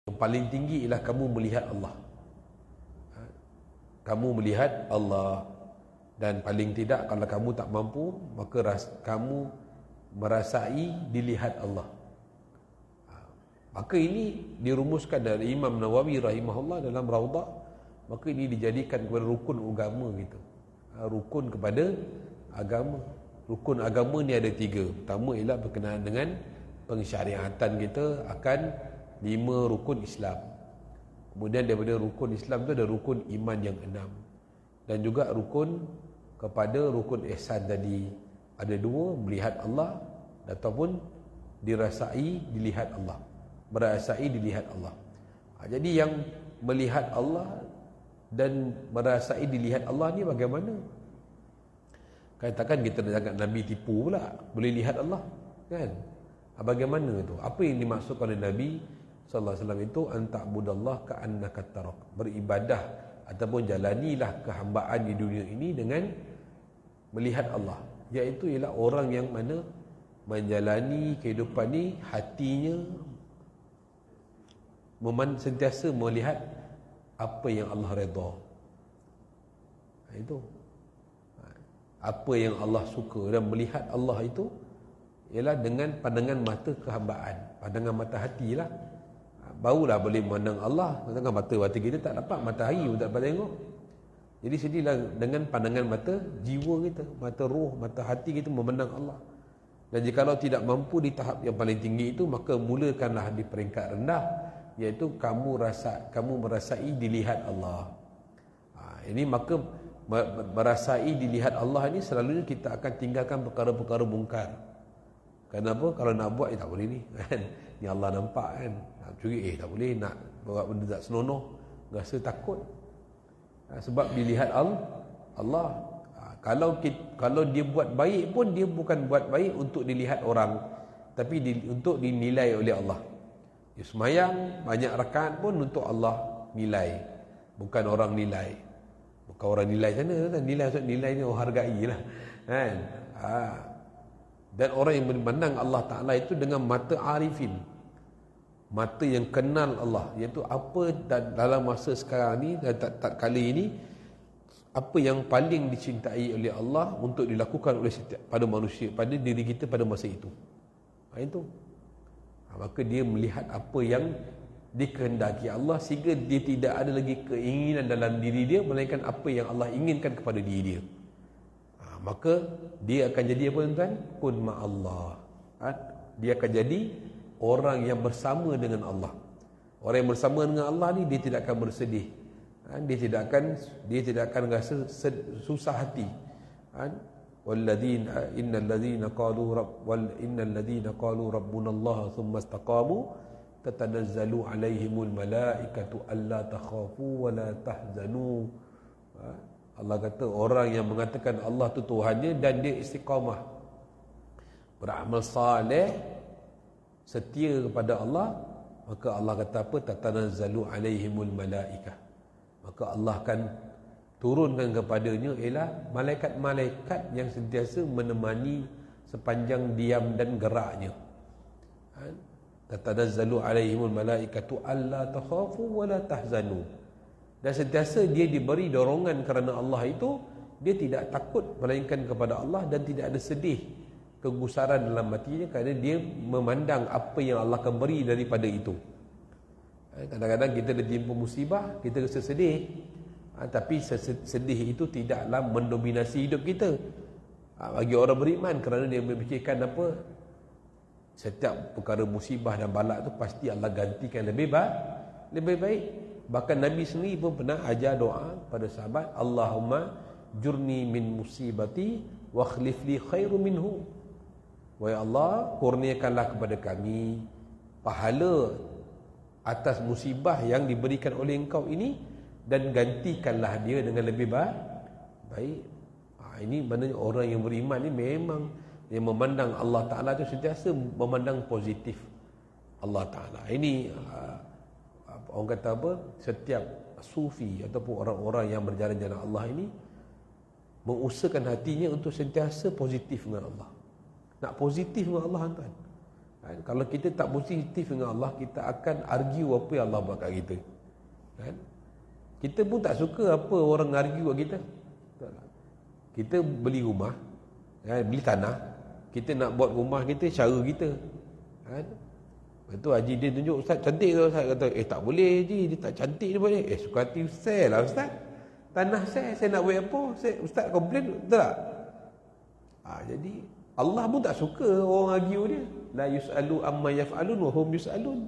Yang paling tinggi ialah kamu melihat Allah. Kamu melihat Allah. Dan paling tidak kalau kamu tak mampu, maka kamu merasai dilihat Allah. Maka ini dirumuskan dari Imam Nawawi rahimahullah dalam Raudah. Maka ini dijadikan kepada rukun agama gitu. Rukun kepada agama. Rukun agama ni ada 3. Pertama ialah berkenaan dengan pensyariatan kita akan 5 rukun Islam. Kemudian daripada rukun Islam tu ada rukun iman yang 6. Dan juga rukun kepada rukun ihsan tadi. Ada 2, melihat Allah ataupun dirasai dilihat Allah. Merasai dilihat Allah. Jadi yang melihat Allah dan merasai dilihat Allah ni bagaimana? Katakan kita nak cakap Nabi tipu pula, boleh lihat Allah kan? Bagaimana tu? Apa yang dimaksudkan oleh Nabi sallallahu alaihi wasallam itu anta'budallah ka'annaka tarak. Beribadah ataupun jalanilah kehambaan di dunia ini dengan melihat Allah, iaitu ialah orang yang mana menjalani kehidupan ni hatinya sentiasa melihat apa yang Allah redha. Itu apa yang Allah suka, dan melihat Allah itu ialah dengan pandangan mata kehambaan, pandangan mata hatilah. Barulah boleh memandang Allah. Dengan mata kita tak dapat, matahari pun tak dapat tengok. Jadi sedilah dengan pandangan mata jiwa kita, mata roh, mata hati kita memandang Allah. Dan jikalau tidak mampu di tahap yang paling tinggi itu, maka mulakanlah di peringkat rendah, iaitu kamu merasai dilihat Allah. Ini maka merasai dilihat Allah ni selalunya kita akan tinggalkan perkara-perkara mungkar. Kenapa? Kalau nak buat tak boleh ni kan. Ni Allah nampak kan. Nak curi tak boleh, nak buat benda tak senonoh, rasa takut. Sebab dilihat Allah. Kalau dia buat baik pun, dia bukan buat baik untuk dilihat orang, tapi untuk dinilai oleh Allah. Dia semayang banyak rakaat pun untuk Allah nilai, bukan orang nilai. Bukan orang nilai sana kan? Nilai ni orang hargai lah kan. Dan orang yang memandang Allah Ta'ala itu dengan mata arifin, mata yang kenal Allah, iaitu apa dalam masa sekarang ni dan tak kali ini, apa yang paling dicintai oleh Allah untuk dilakukan oleh setiap pada manusia, pada diri kita pada masa itu. Itu. Maka dia melihat apa yang dikehendaki Allah, sehingga dia tidak ada lagi keinginan dalam diri dia melainkan apa yang Allah inginkan kepada diri dia. Maka dia akan jadi apa tuan-tuan? Kun ma'allah. Dia akan jadi orang yang bersama dengan Allah. Orang yang bersama dengan Allah ni dia tidak akan bersedih. Dia tidak akan rasa susah hati. Innal ladzina qalu rabbunallah thumma istaqamu tatanazzalu alaihimul malaikatu alla takhafu wa la tahzanu. Allah kata orang yang mengatakan Allah tu Tuhannya dan dia istiqamah, beramal saleh, setia kepada Allah, maka Allah kata apa? Tatanazzalu alaihimul malaikah. Maka Allah akan turunkan kepadanya ialah malaikat-malaikat yang sentiasa menemani sepanjang diam dan geraknya. Tatanazzalu alaihimul malaikatu alla takhafu wa la tahzanu. Dan sentiasa dia diberi dorongan kerana Allah itu, dia tidak takut melainkan kepada Allah, dan tidak ada sedih, kegusaran dalam hatinya, kerana dia memandang apa yang Allah akan beri daripada itu. Kadang-kadang kita ditimpa musibah, kita rasa sedih, tapi sedih itu tidaklah mendominasi hidup kita. Bagi orang beriman, kerana dia memikirkan apa? Setiap perkara musibah dan balak itu pasti Allah gantikan lebih baik. Bahkan Nabi sendiri pun pernah ajar doa pada sahabat, Allahumma jurni min musibati wa khlif li khairu minhu. Wahai Allah, kurniakanlah kepada kami pahala atas musibah yang diberikan oleh engkau ini, dan gantikanlah dia dengan lebih baik. Ini maknanya orang yang beriman ni memang yang memandang Allah Ta'ala itu sentiasa memandang positif Allah Ta'ala. Ini orang kata apa, setiap sufi ataupun orang-orang yang berjalan jalan Allah ini mengusahakan hatinya untuk sentiasa positif dengan Allah. Nak positif dengan Allah tuan. Kan? Kalau kita tak positif dengan Allah, kita akan argue apa yang Allah buat kat kita. Kan? Kita pun tak suka apa orang argue kat kita. Kita beli rumah, kan? Beli tanah, kita nak buat rumah kita cara kita. Kan? Lepas tu Haji dia tunjuk, Ustaz cantik ke? Ustaz kata, tak boleh Haji, dia tak cantik dia buat ni. Suka hati sell lah Ustaz. Tanah saya nak buat apa? Ustaz komplain, betul tak? Jadi Allah pun tak suka orang argue dia. La yus'alu amma yaf'alun wa hum yus'alun.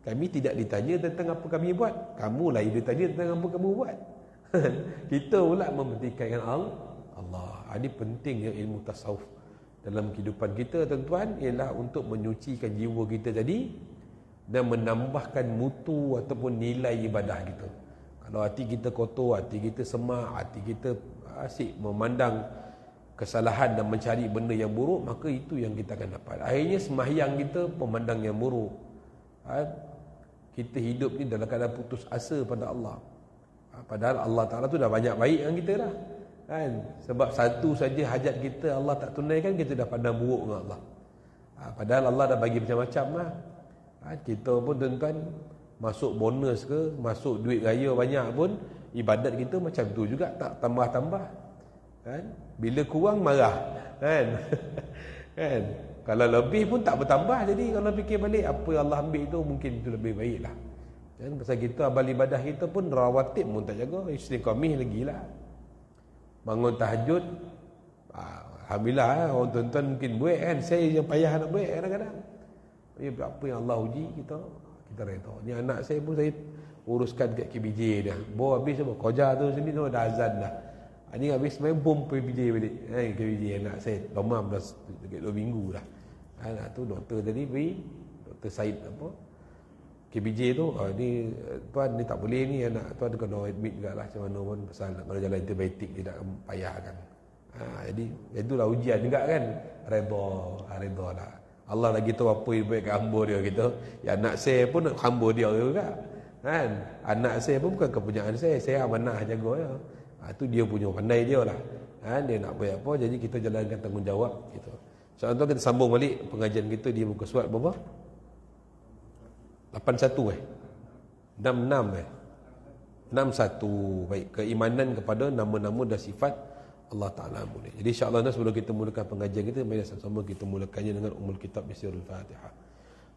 Kami tidak ditanya tentang apa kami buat. Kamu lah yang ditanya tentang apa kamu buat. Kita pula mementingkan Allah. Ini pentingnya ilmu tasawuf dalam kehidupan kita, tuan-tuan, ialah untuk menyucikan jiwa kita tadi dan menambahkan mutu ataupun nilai ibadah kita. Kalau hati kita kotor, hati kita semak, hati kita asyik memandang kesalahan dan mencari benda yang buruk, maka itu yang kita akan dapat. Akhirnya sembahyang kita memandang yang buruk. Kita hidup ni dalam keadaan putus asa pada Allah. Padahal Allah Ta'ala tu dah banyak baik dengan kita dah. Kan? Sebab satu saja hajat kita Allah tak tunaikan, kita dah pandang buruk dengan Allah. Padahal Allah dah bagi macam-macam lah. Kita pun tuan-tuan, masuk bonus ke, masuk duit raya banyak pun, ibadat kita macam tu juga, tak tambah-tambah. Kan? Bila kurang marah. Kan? Kan? Kalau lebih pun tak bertambah. Jadi kalau fikir balik, apa yang Allah ambil tu mungkin itu lebih baik lah. Kan? Pasal kita amal ibadah kita pun rawatib pun tak jaga, istiqamah lagi lah. Bangun tahajud, alhamdulillah orang tuan-tuan mungkin buat kan. Saya yang payah nak buat kadang-kadang. Apa yang Allah uji kita reda. Ni anak saya pun saya uruskan kat KBJ dah. Bawa habis apa? Koja tu sini tu dah azan dah. Ni habis main bom KBJ balik. KBJ anak saya demam dah dekat 2 minggu dah. Anak tu doktor tadi pergi, Dr. Said apa? KBJ tu, ni tuan ni tak boleh ni, anak tuan kena admit jugalah macam mana pun, pasal kalau jalan antibiotik tidak payahkan. Jadi itulah ujian juga kan. Redha lah. Allah lagi tahu apa yang buat kat hamba dia kita. Ya, anak saya pun hamba dia juga. Kan? Anak saya pun bukan kepunyaan saya amanah jaga dia. Itu dia punya pandai dia lah. Dia nak buat apa, jadi kita jalankan tanggungjawab gitu. Soalan tu kita sambung balik pengajian kita di muka surat berapa? 81 66 61. Baik, keimanan kepada nama-nama dan sifat Allah Ta'ala boleh. Jadi insyaAllah sebelum kita mulakan pengajian kita, mari sama-sama kita mulakannya dengan umul kitab bisirul Fatihah.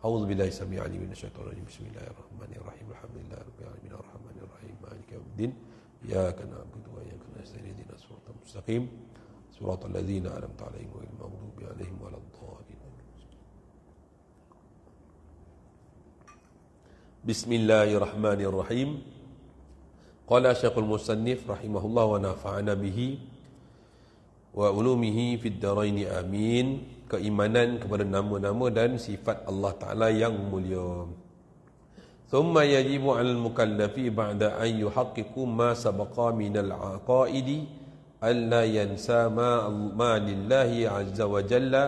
A'udzubillahi samii'al 'alim minasyaitonir rajim. Bismillahirrahmanirrahim. Alhamdulillahirabbil alamin arrahmanir rahim maliki yaumiddin. Iyyaka na'budu wa iyyaka nasta'in ihdinas siratal mustaqim siratal ladzina an'amta 'alaihim ghairil maghdubi 'alaihim waladdallin. Bismillahirrahmanirrahim. Qala Syekhul Musannif rahimahullah wa nafa'ana bihi wa ulumihi fid dharain amin. Keimanan kepada nama-nama dan sifat Allah Ta'ala yang mulia. Thumma yajibu 'alal mukallafi ba'da an yuhaqqiqu ma sabaqa minal 'aqaidi alla yansa ma lillahi 'azza wa jalla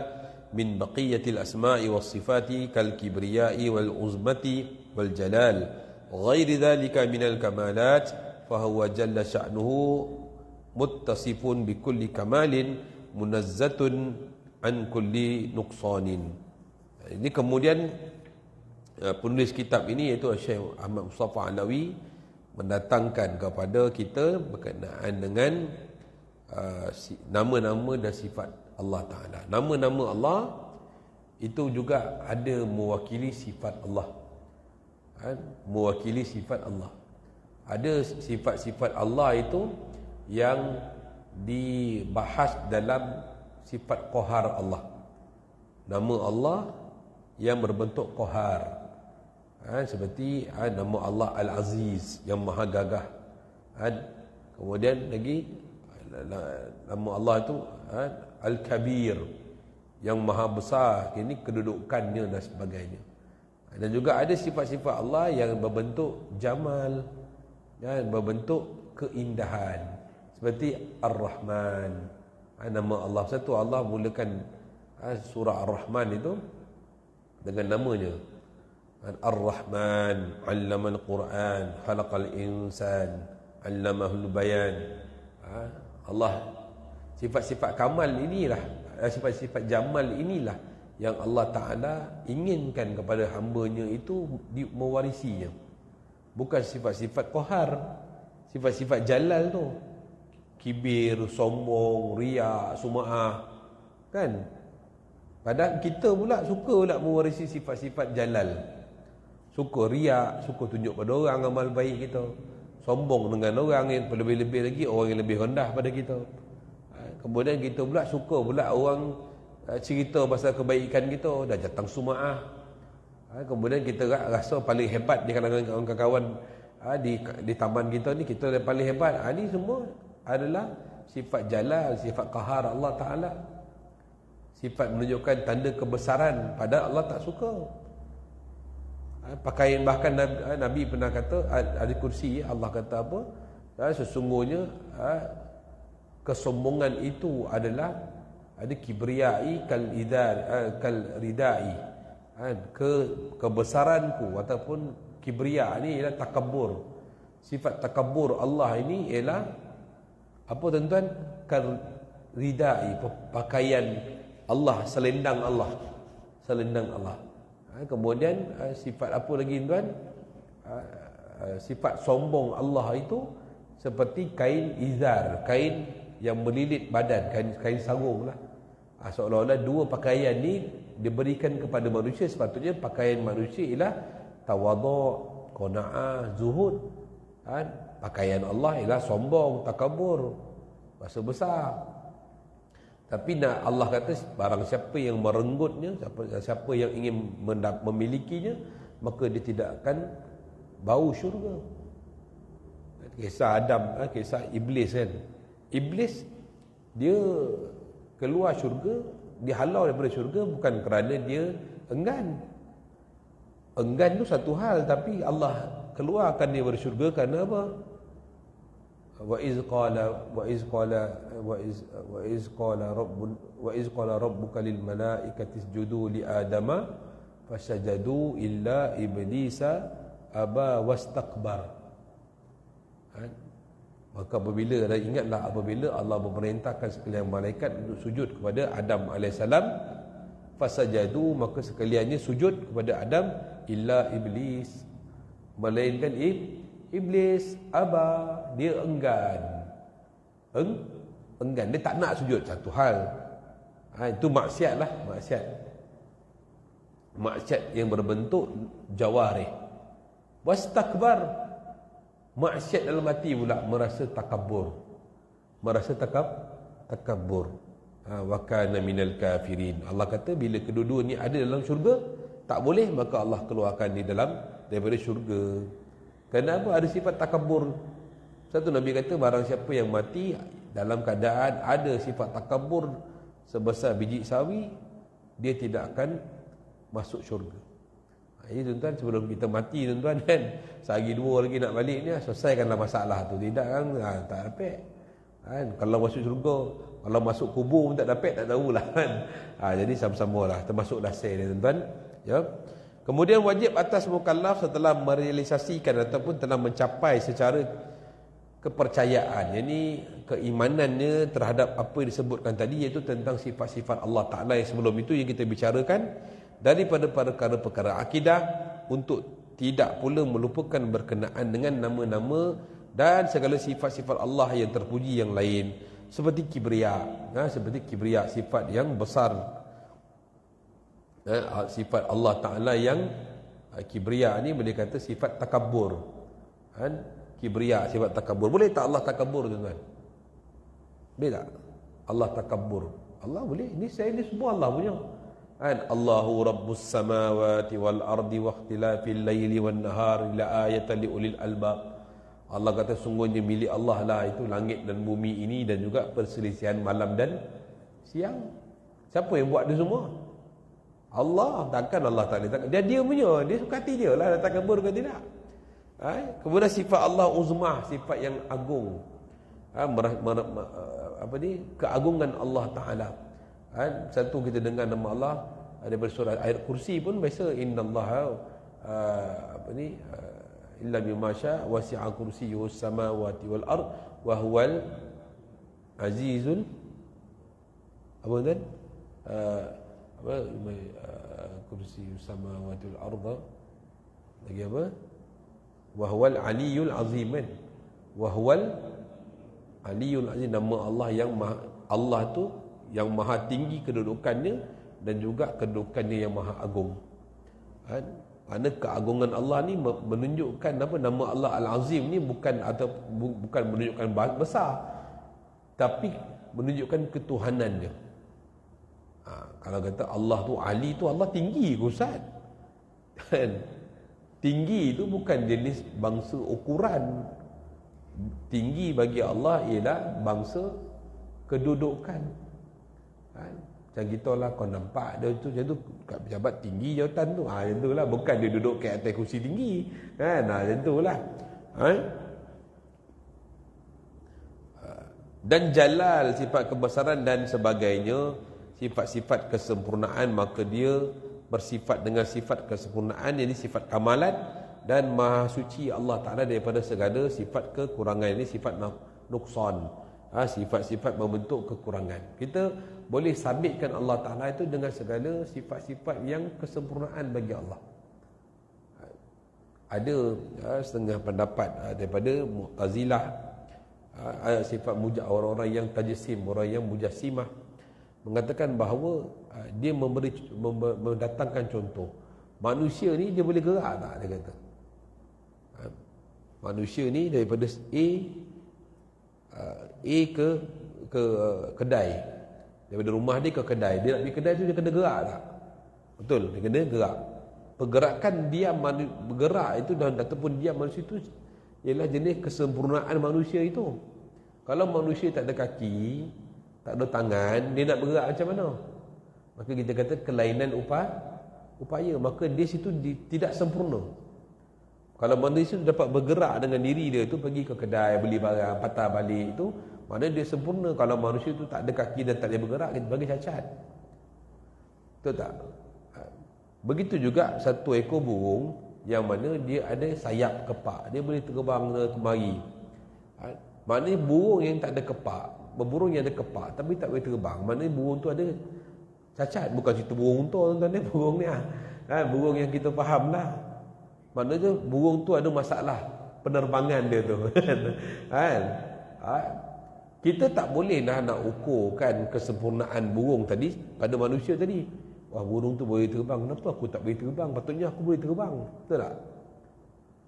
min baqiyatil asma'i was sifati kal kibriyai wal uzmati wal jalal wa ghairi dhalika minal kamalat fa huwa jalla sya'nuhu muttasifun bi kulli kamalin munazzatun an kulli nuqsanin. Ini kemudian penulis kitab ini iaitu Syekh Ahmad Mustafa Alawi mendatangkan kepada kita berkenaan dengan nama-nama dan sifat Allah Ta'ala. Nama-nama Allah itu juga ada mewakili sifat Allah. Mewakili sifat Allah. Ada sifat-sifat Allah itu yang dibahas dalam sifat qahar Allah. Nama Allah yang berbentuk qahar. Seperti nama Allah Al-Aziz yang maha gagah. Kemudian lagi nama Allah itu Al-Kabir yang maha besar. Ini kedudukannya dan sebagainya. Dan juga ada sifat-sifat Allah yang berbentuk jamal dan berbentuk keindahan. Seperti Ar-Rahman. Nama Allah satu, Allah mulakan surah Ar-Rahman itu dengan namanya. Ar-Rahman 'allamal Quran, khalaqal insan, 'allamahul bayan. Allah, sifat-sifat kamal inilah, sifat-sifat jamal inilah yang Allah Ta'ala inginkan kepada hamba-Nya itu mewarisinya. Bukan sifat-sifat qahar, sifat-sifat jalal tu. Kibir, sombong, riak, sum'ah. Kan? Padahal kita pula suka pula mewarisi sifat-sifat jalal. Suka riak, suka tunjuk pada orang amal baik kita. Sombong dengan orang yang lebih-lebih lagi, orang yang lebih rendah pada kita. Kemudian kita pula suka pula orang cerita pasal kebaikan kita, dah datang sum'ah. Kemudian kita rasa paling hebat di kalangan kawan-kawan di taman kita ni, kita yang paling hebat. Ni semua adalah sifat jalal, sifat qahar Allah Ta'ala. Sifat menunjukkan tanda kebesaran, padahal Allah tak suka. Pakaian, bahkan Nabi pernah kata, ada kursi, Allah kata apa? Sesungguhnya kesombongan itu adalah ada kibriyai kal ridai. Kebesaranku ataupun kibriya ni ialah takabur. Sifat takabur Allah ini ialah apa tuan-tuan? Kal ridai, pakaian Allah, selendang Allah. Selendang Allah. Kemudian sifat apa lagi tuan? Sifat sombong Allah itu seperti kain izar, kain yang melilit badan, kain sarung lah. Seolah-olah dua pakaian ni diberikan kepada manusia. Sepatutnya pakaian manusia ialah tawadhu', qanaah, zuhud. Pakaian Allah ialah sombong, takabur, rasa besar. Tapi Allah kata barang siapa yang merenggutnya, siapa yang ingin memilikinya, maka dia tidak akan bau syurga. Kisah Adam, kisah Iblis kan. Iblis dia keluar syurga, dihalau daripada syurga bukan kerana dia enggan. Enggan tu satu hal, tapi Allah keluarkan dia dari syurga kerana apa? Wa iz qala rabbuka lil malaikati isjudu li adama fasajadu illa iblisa aba wastakbar. Maka ingatlah apabila Allah memerintahkan sekalian malaikat untuk sujud kepada Adam AS, fasajadu, maka sekaliannya sujud kepada Adam, illa iblis, melainkan iblis, aba, dia enggan. Enggan, dia tak nak sujud, satu hal. Itu maksiat lah, maksiat yang berbentuk jawarih. Wastakbar, maksiat dalam hati pula, merasa takabur. Wa kana minal kafirin. Allah kata bila kedua-dua ni ada dalam syurga, tak boleh, maka Allah keluarkan di daripada syurga. Kenapa? Ada sifat takabur. Satu Nabi kata barang siapa yang mati dalam keadaan ada sifat takabur sebesar biji sawi, dia tidak akan masuk syurga. Ini tuan-tuan, sebelum kita mati tuan-tuan kan, sehari dua lagi nak balik ni, selesaikanlah masalah tu. Tidak kan, tak dapat kan? Kalau masuk syurga, kalau masuk kubur pun tak dapat, tak tahulah kan. Jadi sama-sama lah, termasuklah saya ni tuan-tuan ya. Kemudian wajib atas mukallaf setelah merealisasikan ataupun telah mencapai secara kepercayaan, yakni keimanannya terhadap apa yang disebutkan tadi, iaitu tentang sifat-sifat Allah Ta'ala yang sebelum itu yang kita bicarakan, daripada perkara-perkara akidah, untuk tidak pula melupakan berkenaan dengan nama-nama dan segala sifat-sifat Allah yang terpuji yang lain, seperti kibriya, sifat yang besar. Sifat Allah Ta'ala yang kibriya ni boleh kata sifat takabur. Kibriya, sifat takabur. Boleh tak Allah takabur tuan-tuan? Boleh tak? Allah takabur. Allah boleh. Ini semua Allah punya. Allahu rabbus samawati wal ardi wa ikhtilafil laili wan nahar la ayatan li ulil albab. Allah kata sungguhnya milik Allah lah itu langit dan bumi ini, dan juga perselisihan malam dan siang. Siapa yang buat dia semua? Allah. Takkan Allah Ta'ala, dia punya, dia suka hati dia lah, tak kabur ke tidak. Kemudian sifat Allah uzmah, sifat yang agung. Keagungan Allah Ta'ala. Satu kita dengar nama Allah daripada surah ayat kursi pun biasa, innallaha illa bima syaa wasi'a kursiyyuhus samawati wal ard wa huwal azizul apa kursi samawatil arda, lagi apa, wahwal aliyul azim kan, wahwal aliyul azim, nama Allah yang maha, Allah tu yang maha tinggi kedudukannya dan juga kedudukannya yang maha agung kan. Kerana keagungan Allah ni menunjukkan apa, nama Allah Al-Azim ni bukan bukan menunjukkan besar, tapi menunjukkan ketuhanan dia. Kalau kata Allah tu Ali tu, Allah tinggi ke Ustaz? Kan? Tinggi itu bukan jenis bangsa ukuran. Tinggi bagi Allah ialah bangsa kedudukan. Kan? Macam kita lah, kau nampak dia tu, macam tu kat pejabat tinggi jawatan tu, macam tu lah, bukan dia duduk kat atas kursi tinggi kan, macam tu lah. Dan jalal, sifat kebesaran dan sebagainya, sifat-sifat kesempurnaan, maka dia bersifat dengan sifat kesempurnaan, ini sifat kamalan, dan maha suci Allah Ta'ala daripada segala sifat kekurangan, ini sifat nuksan, sifat-sifat membentuk kekurangan. Kita boleh sabitkan Allah Ta'ala itu dengan segala sifat-sifat yang kesempurnaan bagi Allah. Ada setengah pendapat daripada Mu'tazilah, sifat orang-orang yang tajsim, orang yang mujassimah, mengatakan bahawa dia mendatangkan contoh. Manusia ni dia boleh gerak tak, dia kata. Manusia ni daripada A ke kedai, daripada rumah dia ke kedai, dia nak pergi kedai tu dia kena gerak tak? Betul, dia kena gerak. Pergerakan dia bergerak itu dan ataupun diam manusia itu ialah jenis kesempurnaan manusia itu. Kalau manusia tak ada kaki, tak ada tangan, dia nak bergerak macam mana? Maka kita kata kelainan upaya, maka dia situ tidak sempurna. Kalau manusia dapat bergerak dengan diri dia tu, pergi ke kedai beli barang, patah balik tu, mana dia sempurna. Kalau manusia tu tak ada kaki dan tak boleh bergerak, kita bagi cacat. Betul tak? Begitu juga satu ekor burung yang mana dia ada sayap kepak, dia boleh terbang kemari. Maknanya burung yang tak ada kepak, burung yang ada kepak tapi tak boleh terbang, maknanya burung tu ada cacat. Bukan cerita burung tu tuan-tuan, burung ni burung yang kita faham lah. Maknanya burung tu ada masalah penerbangan dia tu. Kan? Kita tak boleh nak ukurkan kesempurnaan burung tadi pada manusia tadi. Wah, burung tu boleh terbang, kenapa aku tak boleh terbang? Patutnya aku boleh terbang. Betul tak?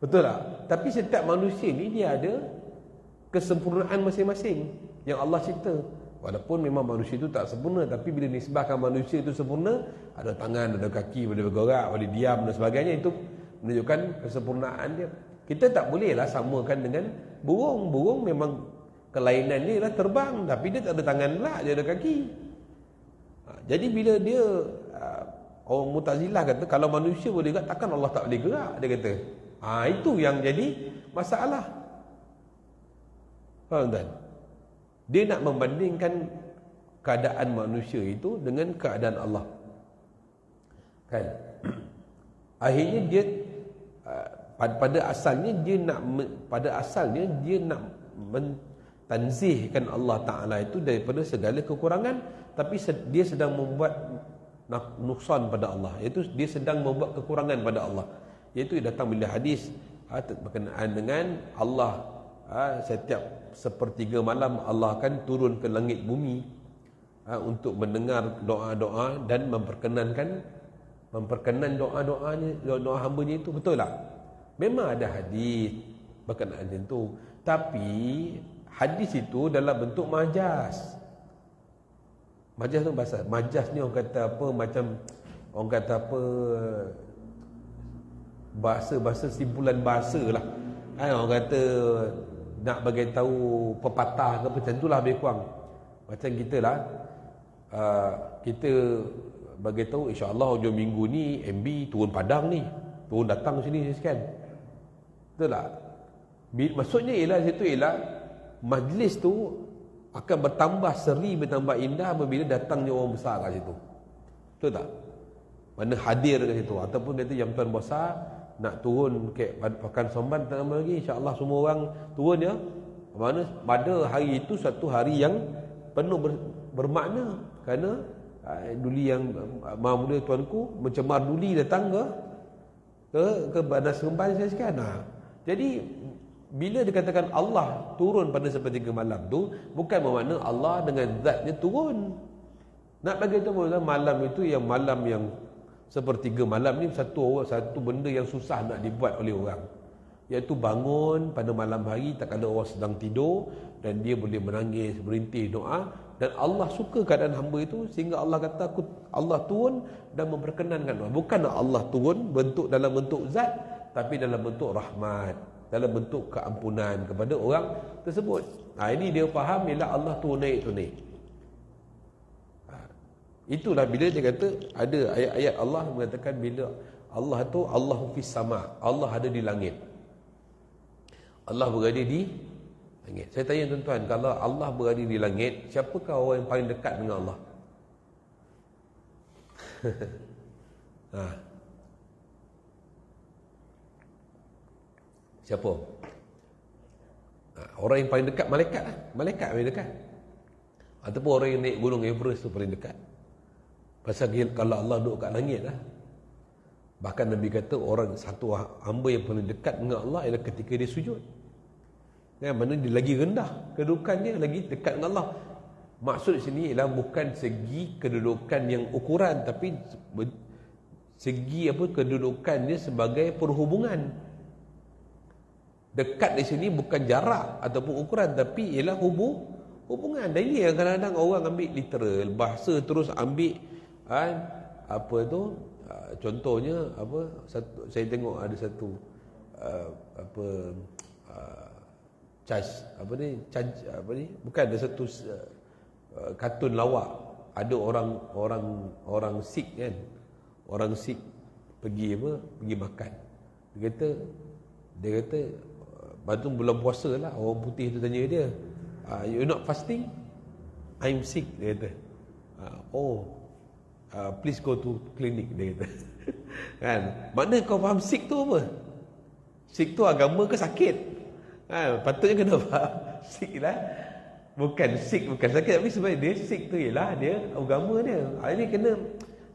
Betul tak? Tapi setiap manusia ni dia ada kesempurnaan masing-masing yang Allah cipta. Walaupun memang manusia itu tak sempurna, tapi bila nisbahkan manusia itu sempurna, ada tangan, ada kaki, boleh bergerak, boleh diam dan sebagainya, itu menunjukkan kesempurnaan dia. Kita tak bolehlah samakan dengan burung. Burung memang kelainan dia adalah terbang, tapi dia tak ada tangan pula, dia ada kaki. Jadi bila dia orang Mu'tazilah kata kalau manusia boleh gerak, takkan Allah tak boleh gerak, dia kata. Itu yang jadi masalah. Faham tak? Dia nak membandingkan keadaan manusia itu dengan keadaan Allah. Kan? Akhirnya dia pada asalnya dia nak mentanzihkan Allah Ta'ala itu daripada segala kekurangan, tapi dia sedang membuat nuksan pada Allah, iaitu dia sedang membuat kekurangan pada Allah. Iaitu datang bila hadis berkenaan dengan Allah, setiap sepertiga malam Allah akan turun ke langit bumi untuk mendengar doa-doa dan memperkenan doa hamba-Nya itu. Betul tak? Memang ada hadis berkenaan itu, tapi hadis itu dalam bentuk majaz. Majaz tu bahasa. Majaz ni orang kata apa, macam orang kata apa, bahasa simpulan bahasa lah. Orang kata nak bagi tahu pepatah ke apa, macam itulah lebih kurang. Macam kita lah, kita bagi tahu insya-Allah hujung minggu ni MB turun Padang ni, turun datang sini sekian. Betul tak? Maksudnya ialah situ ialah majlis tu akan bertambah seri, bertambah indah apabila datangnya orang besar kat situ. Betul tak? Mana hadir kat situ, ataupun kata yang tuan besar nak turun ke Pakan Somban tak lama lagi, insya-Allah semua orang turun ya. Mana pada hari itu satu hari yang penuh bermakna, kerana duli yang Maha Mulia tuanku mencemar duli datang ke banas remban saya sekian. Jadi bila dikatakan Allah turun pada sepertiga malam tu, bukan bermakna Allah dengan zatnya turun. Nak bagi tahu malam itu yang malam yang sepertiga malam ni satu benda yang susah nak dibuat oleh orang, iaitu bangun pada malam hari tak kala orang sedang tidur dan dia boleh menangis, berintih doa, dan Allah suka keadaan hamba itu sehingga Allah kata Allah turun dan memperkenankan. Bukan Allah turun dalam bentuk zat, tapi dalam bentuk rahmat, dalam bentuk keampunan kepada orang tersebut. Ini dia faham ialah Allah turun naik. Itulah bila dia kata ada ayat-ayat Allah mengatakan bila Allah tu Allahu fis sama, Allah ada di langit. Allah berada di langit. Saya tanya tuan-tuan, kalau Allah berada di langit, siapakah orang yang paling dekat dengan Allah? Siapa? Orang yang paling dekat malaikat lah. Malaikat paling dekat. Ataupun orang yang naik gunung Everest tu paling dekat. Pasal kalau Allah duduk kat langit lah. Bahkan Nabi kata orang satu hamba yang paling dekat dengan Allah ialah ketika dia sujud. Mana dia lagi rendah kedudukannya, lagi dekat dengan Allah. Maksud sini ialah bukan segi kedudukan yang ukuran, tapi segi kedudukannya sebagai perhubungan. Dekat di sini bukan jarak ataupun ukuran, tapi ialah hubungan. Dan ini yang kadang-kadang orang ambil literal, bahasa terus ambil contohnya saya tengok ada satu bukan ada satu kartun lawak, ada orang Sikh kan, orang Sikh pergi makan. Dia kata batu bulan puasa lah, orang putih tu tanya dia, you not fasting? I'm sick, dia kata. Please go to clinic, dia kata. Kan? Mana kau faham sick tu apa? Sick tu agama ke sakit? Patutnya kena faham sick lah. Bukan sick, bukan sakit, tapi sebenarnya dia sick tu ialah dia agama dia. Ini kena,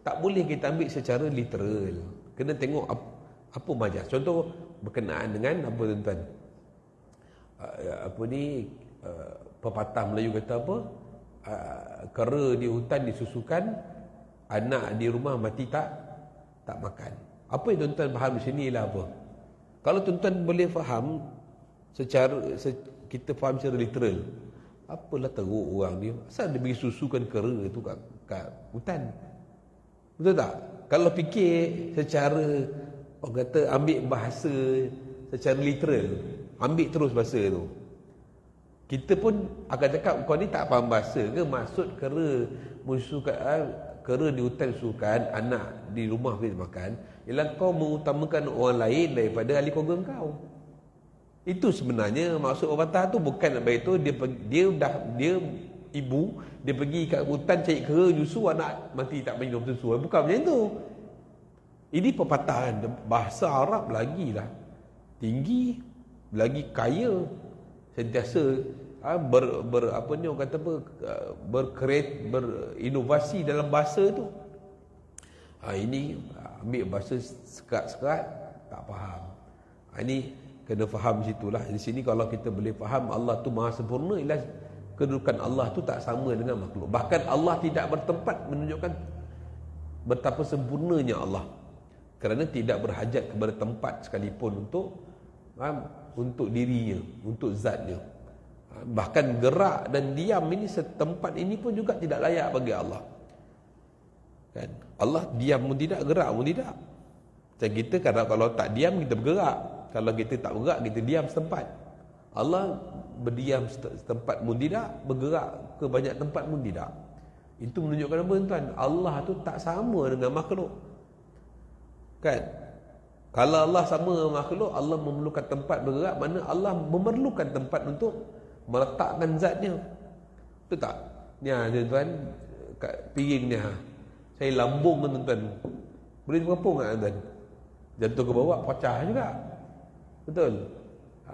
tak boleh kita ambil secara literal. Kena tengok apa majas. Contoh berkenaan dengan apa tuan-tuan? Pepatah Melayu kata apa? Kera di hutan disusukan, anak di rumah mati tak makan. Apa yang tuan-tuan faham di sini ialah apa? Kalau tuan-tuan boleh faham kita faham secara literal, apalah teruk orang dia, asal dia bagi susukan kera tu kat hutan. Betul tak? Kalau fikir secara orang kata ambil bahasa secara literal, ambil terus bahasa tu, kita pun akan cakap kau ni tak faham bahasa ke? Maksud kera di hutan sukan, anak di rumah boleh makan, ialah kau mengutamakan orang lain daripada ahli keluarga kau. Itu sebenarnya maksud pepatah tu. Bukan nak bagi tu dia ibu dia pergi kat hutan cari kera, justru anak mati tak minum susu. Bukan macam tu. Ini pepatah bahasa Arab lagi lah tinggi, lagi kaya, sentiasa berinovasi dalam bahasa tu. Ini ambil bahasa sekat-sekat tak faham. Ini kena faham situlah. Di sini kalau kita boleh faham Allah tu maha sempurna, ialah kedudukan Allah tu tak sama dengan makhluk. Bahkan Allah tidak bertempat, menunjukkan betapa sempurnanya Allah, kerana tidak berhajat kepada tempat sekalipun untuk dirinya, untuk zatnya. Bahkan gerak dan diam ini setempat ini pun juga tidak layak bagi Allah. Kan? Allah diam pun tidak, gerak pun tidak. Macam kita kalau tak diam kita bergerak, kalau kita tak bergerak kita diam setempat. Allah berdiam setempat pun tidak, bergerak ke banyak tempat pun tidak. Itu menunjukkan apa tuan? Allah tu tak sama dengan makhluk. Kan? Kalau Allah sama dengan makhluk, Allah memerlukan tempat bergerak, mana Allah memerlukan tempat untuk meletakkan zatnya. Betul tak? Ni tuan-tuan, kat piring ni saya lambung tuan-tuan. Boleh terapung tak tuan? Jatuh ke bawah, pecah juga. Betul?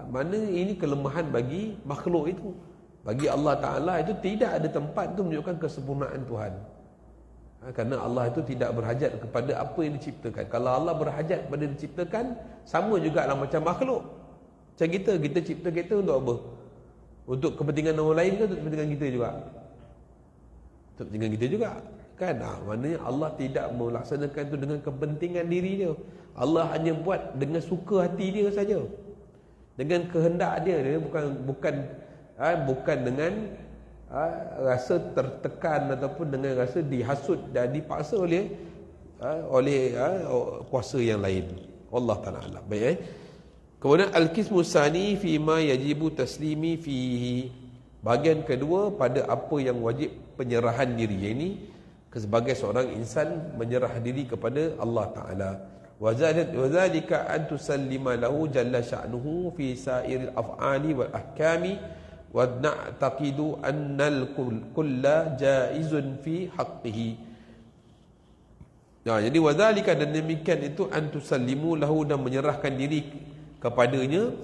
Mana ini kelemahan bagi makhluk itu. Bagi Allah Ta'ala itu tidak ada tempat itu menunjukkan kesempurnaan Tuhan. Kerana Allah itu tidak berhajat kepada apa yang diciptakan. Kalau Allah berhajat kepada diciptakan, sama juga lah macam makhluk. Macam kita cipta kita untuk apa? Untuk kepentingan orang lain ke untuk kepentingan kita juga? Untuk kepentingan kita juga. Kan? Maknanya Allah tidak melaksanakan itu dengan kepentingan diri dia. Allah hanya buat dengan suka hati dia saja. Dengan kehendak dia. Dia bukan dengan rasa tertekan ataupun dengan rasa dihasut dan dipaksa oleh kuasa yang lain. Allah Ta'ala alam. Baik. Kemudian al-qismu tsani fi ma yajibu taslimi fihi. Bahagian kedua pada apa yang wajib penyerahan diri. Ini sebagai seorang insan menyerah diri kepada Allah Ta'ala. Wa dzalika an tusallima lahu jalla sya'nuhu fi sa'iril af'ali wal ahkami wa na'taqidu annal kulla jaizun fi haqqihi. Jadi wadzalika, dan demikian itu antusallimu lahu, dan menyerahkan diri kepadanya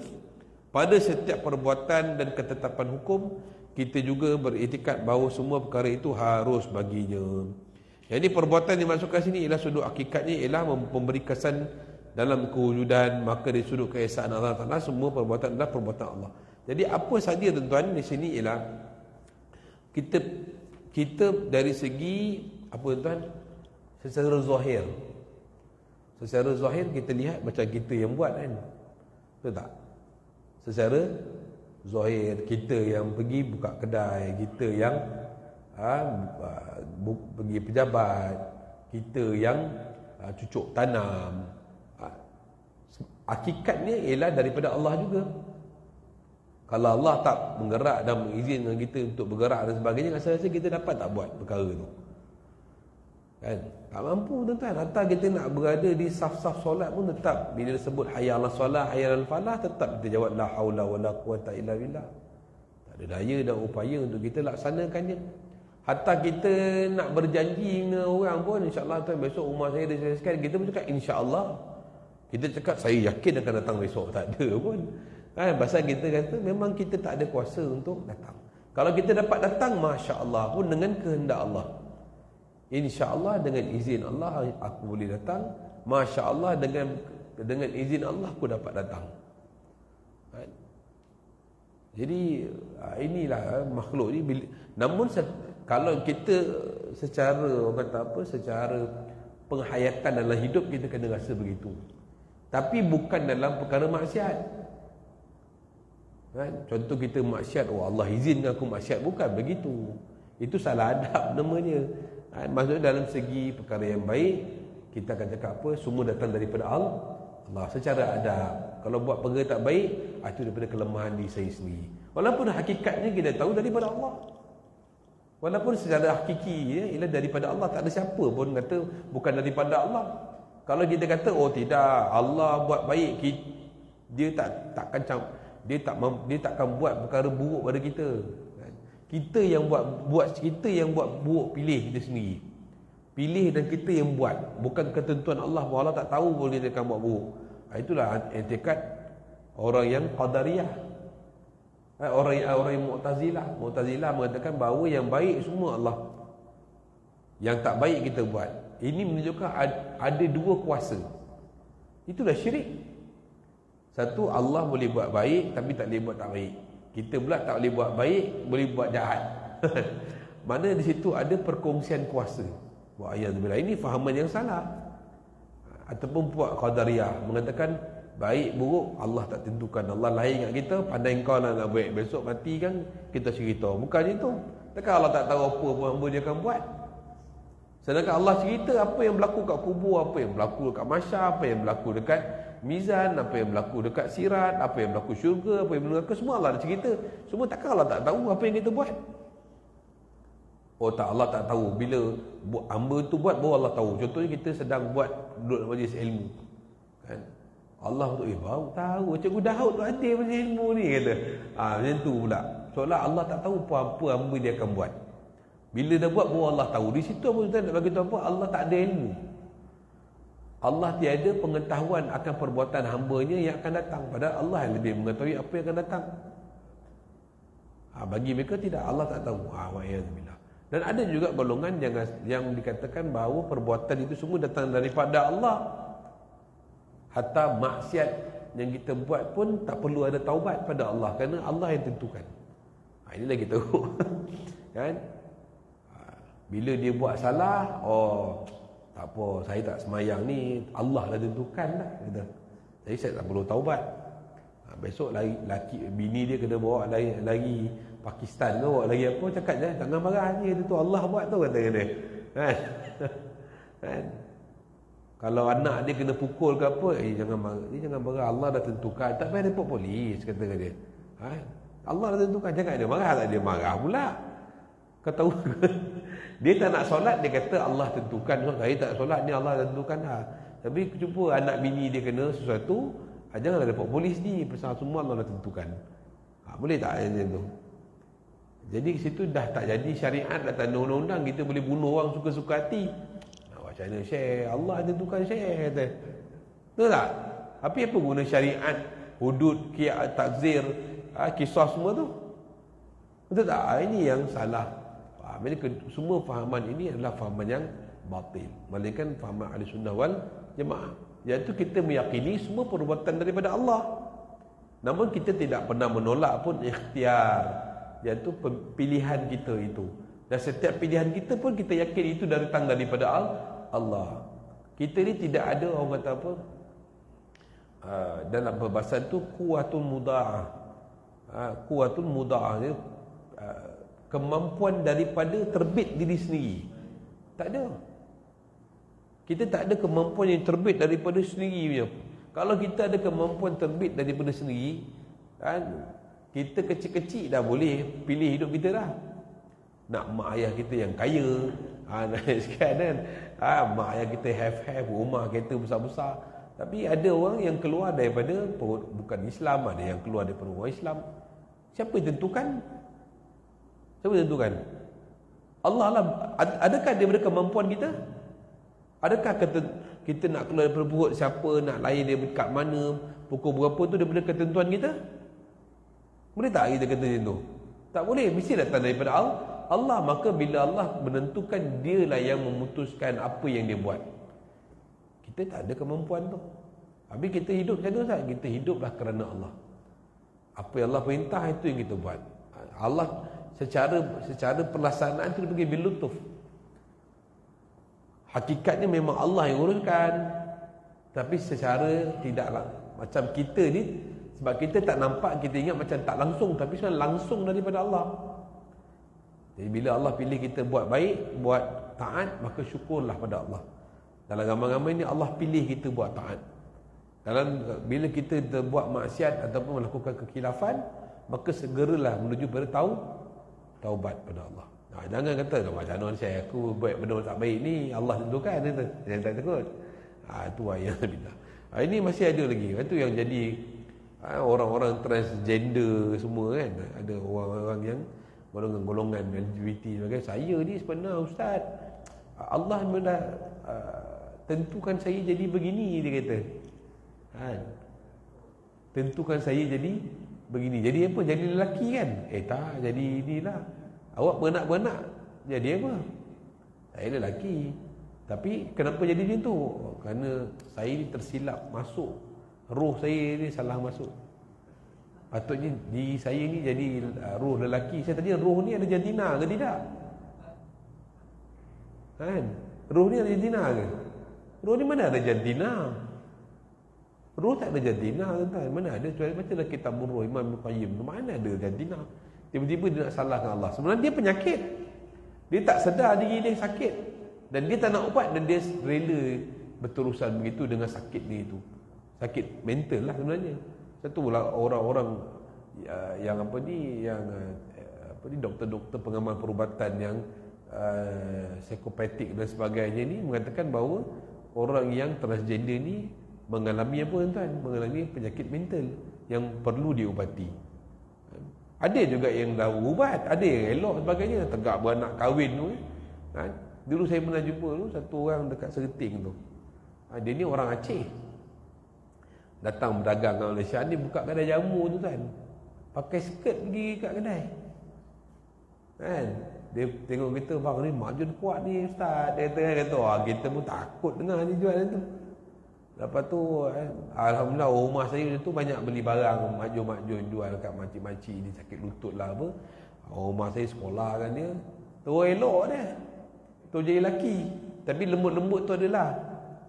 pada setiap perbuatan dan ketetapan hukum. Kita juga beriktikad bahawa semua perkara itu harus baginya. Jadi perbuatan yang dimasukkan sini ialah sudut hakikatnya ialah memberi kesan dalam kewujudan, maka dari sudut keesaan Allah Ta'ala semua perbuatan adalah perbuatan Allah. Jadi apa saja tuan-tuan di sini ialah kita dari segi apa tuan, secara zahir. Secara zahir kita lihat macam kita yang buat kan. Betul tak? Secara zahir kita yang pergi buka kedai, kita yang pergi pejabat, kita yang cucuk tanam. Hakikatnya ialah daripada Allah juga. Kalau Allah tak menggerak dan mengizinkan kita untuk bergerak dan sebagainya, rasa-rasa kita dapat tak buat perkara tu? Kan? Tak mampu tuan-tuan. Hatta kita nak berada di saf-saf solat pun tetap bila disebut hayya 'alas solah, hayya 'alal falah, tetap kita jawab la haula wala quwata illa billah. Tak ada daya dan upaya untuk kita laksanakannya. Hatta kita nak berjanji dengan orang pun, insya-Allah tuan besok rumah saya ada sekali, kita pun cakap insya-Allah. Kita cakap saya yakin akan datang besok, tak ada pun. Pasal kita kata memang kita tak ada kuasa untuk datang. Kalau kita dapat datang, masya-Allah pun dengan kehendak Allah. Insya-Allah dengan izin Allah aku boleh datang. Masya-Allah dengan izin Allah aku dapat datang. Jadi inilah makhluk ni. Namun kalau kita secara orang kata apa, secara penghayatan dalam hidup kita kena rasa begitu. Tapi bukan dalam perkara maksiat. Contoh kita maksiat, Allah izinkan aku maksiat, bukan begitu. Itu salah adab namanya. Maksudnya dalam segi perkara yang baik, kita akan cakap apa, semua datang daripada Allah secara adab. Kalau buat perkara tak baik, itu daripada kelemahan diri saya sendiri. Walaupun hakikatnya kita tahu daripada Allah. Walaupun secara hakiki ialah daripada Allah, tak ada siapa pun kata bukan daripada Allah. Kalau kita kata oh tidak, Allah buat baik, dia takkan buat perkara buruk pada kita. Kita yang buat buruk, pilih kita sendiri. Pilih dan kita yang buat, bukan ketentuan Allah bahawa Allah tak tahu boleh dia akan buat buruk. Itulah i'tikad orang yang qadariyah. Orang yang Mu'tazilah mengatakan bahawa yang baik semua Allah, yang tak baik kita buat. Ini menunjukkan ada dua kuasa. Itulah syirik. Satu, Allah boleh buat baik tapi tak boleh buat tak baik. Kita pula tak boleh buat baik, boleh buat jahat. Mana di situ ada perkongsian kuasa. Wa'ayyadzubillah. Ini fahaman yang salah. Ataupun buat qadariyah mengatakan baik buruk Allah tak tentukan. Allah lahir kat kita, pandai kau nak baik, besok mati kan kita cerita. Bukan itu. Takkan Allah tak tahu apa pun hamba dia akan buat. Sedangkan Allah cerita apa yang berlaku kat kubur, apa yang berlaku dekat mahsyar, apa yang berlaku dekat mizan, apa yang berlaku dekat sirat, apa yang berlaku syurga, apa yang berlaku, semua Allah ada cerita. Semua takkan Allah tak tahu apa yang kita buat? Oh tak, Allah tak tahu. Bila hamba tu buat baru Allah tahu. Contohnya kita sedang buat duduk dalam majlis ilmu kan, Allah tu baru tahu. Cikgu Daud tu ada majlis ilmu ni kata. Macam tu pula. Seolah Allah tak tahu apa-apa hamba dia akan buat. Bila dah buat baru Allah tahu. Di situ apa kita nak bagi tahu apa? Allah tak ada ilmu. Allah tiada pengetahuan akan perbuatan hamba-Nya yang akan datang. Padahal Allah yang lebih mengetahui apa yang akan datang. Bagi mereka tidak, Allah tak tahu. Wa'iyadzubillah. Dan ada juga golongan yang dikatakan bahawa perbuatan itu semua datang daripada Allah. Hatta maksiat yang kita buat pun tak perlu ada taubat pada Allah, kerana Allah yang tentukan. Ini lagi teruk. Kan? Bila dia buat salah, tak apa, saya tak semayang ni, Allah dah tentukan dah. Kata. Jadi saya tak perlu taubat. Besok laki bini dia kena bawa lagi Pakistan ke, bawa lagi apa, cakap je, jangan marah je, itu Allah buat tu, kata dia. Kan? Kan? Kalau anak dia kena pukul ke apa, jangan marah, Allah dah tentukan. Tak payah report polis, kata dia. Allah dah tentukan, jangan dia marah, tak dia marah pula. Kau tahu? Dia tak nak solat, dia kata Allah tentukan. Saya tak solat ni, Allah dah tentukan dah. Tapi jumpa anak bini dia kena sesuatu, janganlah report polis ni, pasal semua Allah dah tentukan. Boleh tak macam tu? Jadi situ dah tak jadi syariat, dah tak ada undang-undang, kita boleh bunuh orang suka-suka hati. Macam mana share? Allah tentukan share, kata. Betul tak? Tapi apa guna syariat, hudud, takzir, kisah semua tu? Betul tak? Ini yang salah. Semua fahaman ini adalah fahaman yang batil. Melainkan fahaman ahli sunnah wal jemaah, iaitu kita meyakini semua perbuatan daripada Allah. Namun kita tidak pernah menolak pun ikhtiar, iaitu pilihan kita itu. Dan setiap pilihan kita pun kita yakin itu datang daripada Allah. Kita ni tidak ada orang kata apa, dalam perbahasan tu kuwatul muda'ah. Kuwatul muda'ah ni kemampuan daripada terbit diri sendiri. Tak ada. Kita tak ada kemampuan yang terbit daripada sendiri punya. Kalau kita ada kemampuan terbit daripada sendiri, kan, kita kecil-kecil dah boleh pilih hidup kita dah. Nak mak ayah kita yang kaya, kan, mak ayah kita have rumah kereta besar-besar. Tapi ada orang yang keluar daripada bukan Islam, ada yang keluar daripada orang Islam. Siapa yang tentukan? Siapa yang tentukan? Allah lah. Adakah daripada kemampuan kita? Adakah kita nak keluar daripada perut siapa, nak lahir daripada kat mana, pukul berapa tu daripada ketentuan kita? Boleh tak kita kata macam tu? Tak boleh, mesti datang daripada Allah. Maka bila Allah menentukan, dialah yang memutuskan apa yang dia buat. Kita tak ada kemampuan tu. Habis kita hidup macam tu, Ustaz? Kita hiduplah kerana Allah. Apa yang Allah perintah, itu yang kita buat. Allah secara pelaksanaan tu dia pergi bilutuf. Hakikatnya memang Allah yang uruskan, tapi secara tidaklah macam kita ni, sebab kita tak nampak, kita ingat macam tak langsung, tapi sebenarnya langsung daripada Allah. Jadi bila Allah pilih kita buat baik, buat taat, maka syukurlah pada Allah. Dalam ramai-ramai ni Allah pilih kita buat taat. Bila kita buat maksiat ataupun melakukan kekhilafan, maka segeralah menuju pada taubat pada Allah. Jangan kata, macam mana saya aku buat benda tak baik ni, Allah tentukan, jangan tak takut. Itu ayat billah. Ini masih ada lagi. Itu yang jadi orang-orang transgender semua kan. Ada orang-orang yang golongan LGBT sebagai saya ni sebenarnya Ustaz, Allah memang dah tentukan saya jadi begini, dia kata. Tentukan saya jadi begini. Jadi apa? Jadi lelaki kan? Tak, jadi inilah. Awak beranak-beranak, jadi apa? Saya lelaki. Tapi kenapa jadi macam tu? Kerana saya ni tersilap masuk. Roh saya ni salah masuk. Patutnya diri saya ni jadi roh lelaki. Saya tadi roh ni ada jantina ke tidak? Kan? Roh ni ada jantina ke? Roh ni mana ada jantina? Roh tak ada jantina, tuan. Mana ada? Bacalah kitab Roh Imam Qayyim. Mana ada jantina? Tiba-tiba dia nak salahkan Allah. Sebenarnya dia penyakit. Dia tak sedar diri dia sakit. Dan dia tak nak ubat, dan dia rela berterusan begitu dengan sakit dia itu. Sakit mental lah sebenarnya. Satu lah orang-orang yang doktor-doktor pengamal perubatan yang psikopatik dan sebagainya ni mengatakan bahawa orang yang transgender ni mengalami apa, tuan? Mengalami penyakit mental yang perlu diubati. Ada juga yang dah ubat, ada yang elok sebagainya, tegak beranak kahwin tu kan. Dulu saya pernah jumpa tu satu orang dekat Serting tu. Dia ni orang Aceh. Datang berdagang kat Malaysia ni, buka kedai jamu tu kan. Pakai skirt pergi kat kedai. Kan? Dia tengok kita, bang ni majun kuat ni ustaz. Dia kata, kita pun takut dengar ni jual tu. Lepas tu alhamdulillah rumah saya tu banyak beli barang majun jual kat makcik-makcik ni, sakit lutut lah apa. Rumah saya sekolah kan dia. Tu elok dia. Tu jadi lelaki. Tapi lembut-lembut tu adalah.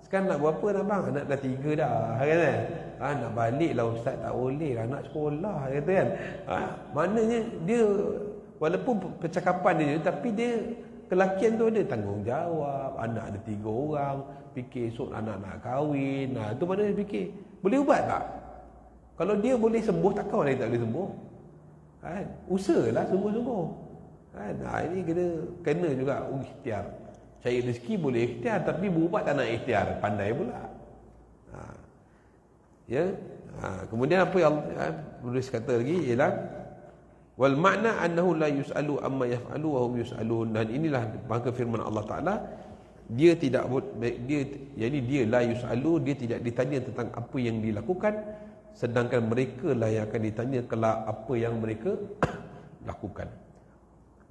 Sekarang nak berapa dah bang? Anak dah 3 dah kan. Nak balik lah ustaz, tak boleh lah, nak sekolah kata kan. Maknanya dia walaupun percakapan dia, tapi dia kelakian tu ada tanggungjawab. Anak ada 3 orang, fikir esok anak nak kahwin. Tu mana dia fikir, boleh ubat tak? Kalau dia boleh sembuh, takkan orang lain tak boleh sembuh kan? Usahalah sungguh-sungguh kan? Ini kena juga ikhtiar. Cari rezeki boleh ikhtiar, tapi berubat tak nak ikhtiar, pandai pula. Kemudian apa yang penulis kata lagi ialah wal makna annahu la yusalu amma yaf'alu wa hum yusalun. Dan inilah maka firman Allah Taala, dia la yusalu, dia tidak ditanya tentang apa yang dilakukan, sedangkan mereka lah yang akan ditanya kelak apa yang mereka lakukan.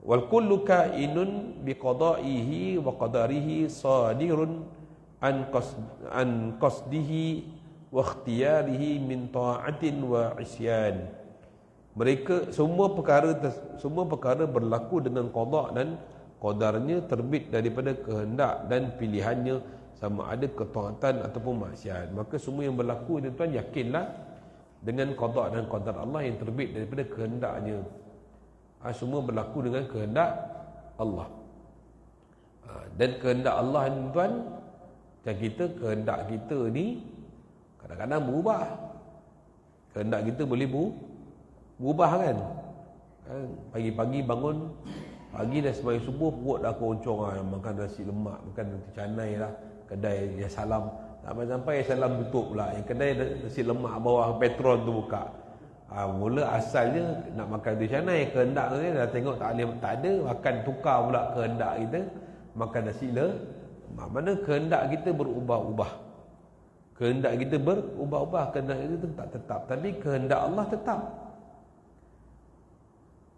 Wal kullu kainun biqada'ihi wa qadarihi sadirun an qasdihi wa ikhtiyarihi min ta'atin wa isyan. Mereka semua perkara berlaku dengan qada dan qadarnya, terbit daripada kehendak dan pilihannya, sama ada ketaatan ataupun maksiat. Maka semua yang berlaku itu tuan, yakinlah dengan qada dan qadar Allah yang terbit daripada kehendaknya. Semua berlaku dengan kehendak Allah. Dan kehendak Allah ni tuan, kehendak kita ni kadang-kadang berubah. Kehendak kita boleh berubah kan. Pagi-pagi bangun, pagi dah sembahyang subuh, perut dah keroncong makan nasi lemak, makan roti canai lah, kedai Ya Salam. Sampai Ya Salam tutup pula, yang kedai nasi lemak bawah Petron tu buka. Mula asalnya nak makan roti canai, kehendak kita dah tengok tak ada, makan tukar pula kehendak kita makan nasi lemak. Mana kehendak kita berubah-ubah. Kehendak kita berubah-ubah, kehendak kita tak tetap, tapi kehendak Allah tetap.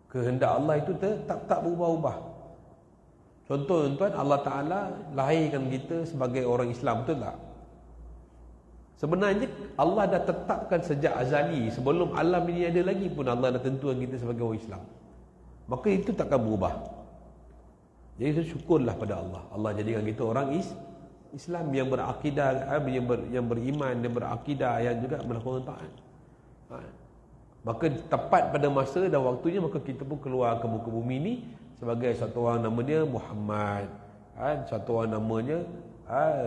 Kehendak Allah itu tak berubah-ubah. Contoh tuan, Allah Ta'ala lahirkan kita sebagai orang Islam, betul tak? Sebenarnya Allah dah tetapkan sejak azali, sebelum alam ini ada lagi pun Allah dah tentukan kita sebagai orang Islam. Maka itu takkan berubah. Jadi syukurlah pada Allah. Allah jadikan kita orang Islam yang berakidah, yang beriman, yang berakidah, yang juga melakukan taat. Maka tepat pada masa dan waktunya, maka kita pun keluar ke muka bumi ini sebagai satu orang namanya Muhammad, satu orang namanya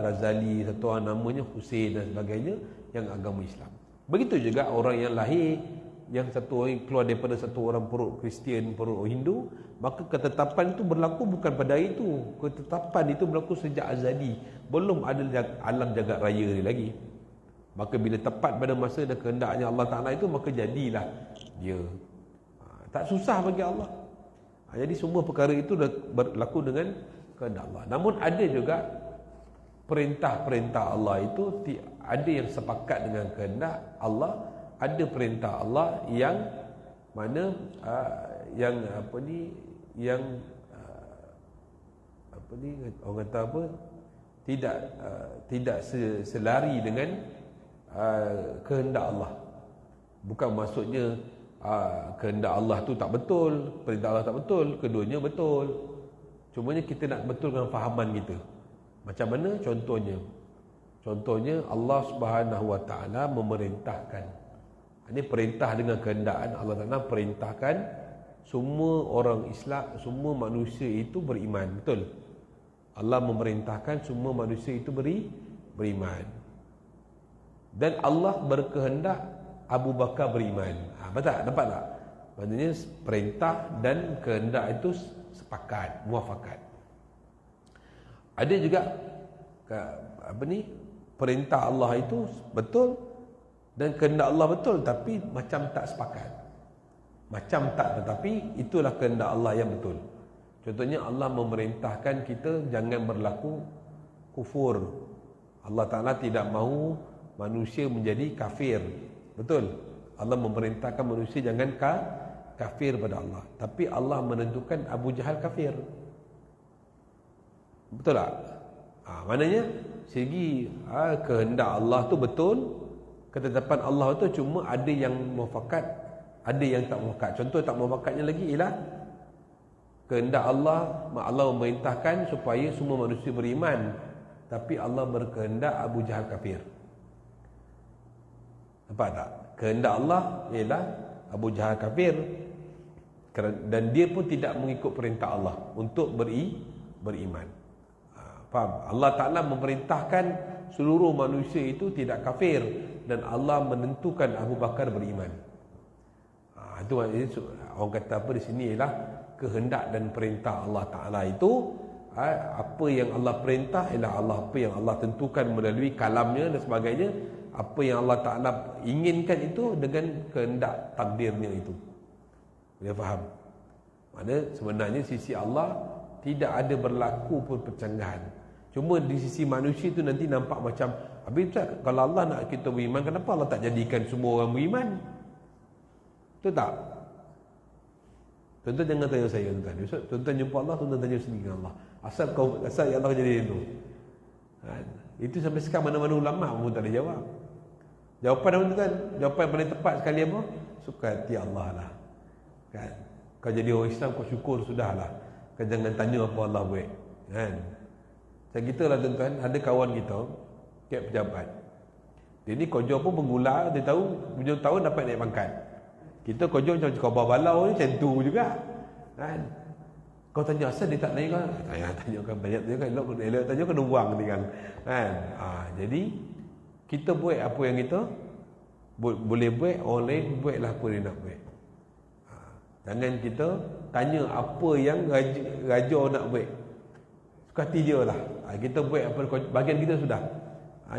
Razali, satu orang namanya Hussein dan sebagainya, yang agama Islam. Begitu juga orang yang lahir, yang satu orang keluar daripada satu orang perut Kristian, perut Hindu, maka ketetapan itu berlaku bukan pada hari itu. Ketetapan itu berlaku sejak azali, belum ada alam jagat raya ni lagi. Maka bila tepat pada masa dan kehendaknya Allah Ta'ala itu, maka jadilah dia. Tak susah bagi Allah. Jadi semua perkara itu berlaku dengan kehendak Allah. Namun ada juga perintah-perintah Allah itu ada yang sepakat dengan kehendak Allah, ada perintah Allah yang mana orang kata apa, tidak selari dengan kehendak Allah. Bukan maksudnya kehendak Allah tu tak betul, perintah Allah tak betul, keduanya betul. Cumanya kita nak betulkan fahaman kita. Macam mana contohnya? Contohnya Allah Subhanahu Wa Taala memerintahkan. Ini perintah dengan kehendaan Allah Taala perintahkan semua orang Islam, semua manusia itu beriman, betul? Allah memerintahkan semua manusia itu beriman. Dan Allah berkehendak Abu Bakar beriman. Betul? Nampak tak? Maksudnya perintah dan kehendak itu sepakat, muafakat. Ada juga perintah Allah itu betul dan kehendak Allah betul, tapi macam tak sepakat. Macam tak, tetapi itulah kehendak Allah yang betul. Contohnya Allah memerintahkan kita jangan berlaku kufur. Allah Ta'ala tidak mahu manusia menjadi kafir. Betul? Allah memerintahkan manusia jangan kafir pada Allah. Tapi Allah menentukan Abu Jahal kafir. Betul tak? Maknanya segi kehendak Allah tu betul, ketetapan Allah tu cuma ada yang mufakat, ada yang tak mufakat. Contoh tak mufakatnya lagi ialah kehendak Allah memerintahkan supaya semua manusia beriman, tapi Allah berkehendak Abu Jahal kafir. Nampak tak? Kehendak Allah ialah Abu Jahal kafir, dan dia pun tidak mengikut perintah Allah untuk beriman. Faham? Allah Ta'ala memerintahkan seluruh manusia itu tidak kafir, dan Allah menentukan Abu Bakar beriman. Itu maknanya orang kata apa di sini ialah kehendak dan perintah Allah Ta'ala itu, apa yang Allah perintah ialah apa yang Allah tentukan melalui kalamnya dan sebagainya. Apa yang Allah Ta'ala inginkan itu dengan kehendak takdirnya itu. Dia faham? Maksudnya sebenarnya sisi Allah tidak ada berlaku pun percanggahan. Cuma di sisi manusia itu nanti nampak macam, habis kalau Allah nak kita beriman, kenapa Allah tak jadikan semua orang beriman? Betul tak? Tuan-tuan jangan tanya saya, tuan-tuan. Tuan-tuan jumpa Allah, tuan-tuan tanya sendiri dengan Allah. Asal ya Allah jadi itu. Itu sampai sekarang mana-mana ulama pun tak ada jawab. Jawapan apa tuan? Jawapan yang paling tepat sekali apa? Suka hati Allah lah. Kan? Kau jadi orang Islam, kau syukur sudahlah. Kau jangan tanya apa Allah buat. Kan? Macam kita lah tuan-tuan, ada kawan kita tiap pejabat. Dia ni kerja pun penggula, dia tahu hujung tahun dapat naik pangkat. Kita kerja macam khabar balau ni, macam tu juga. Kan? Kau tanya asal dia tak naik kan? Tanya kan banyak tanya kan, elok tanya kan buang ni kan. Kan? Jadi kita buat apa yang kita boleh buat, orang lain buatlah apa dia nak buat. Jangan kita tanya apa yang raja nak buat. Suka hati dia lah. Kita buat apa bahagian kita sudah.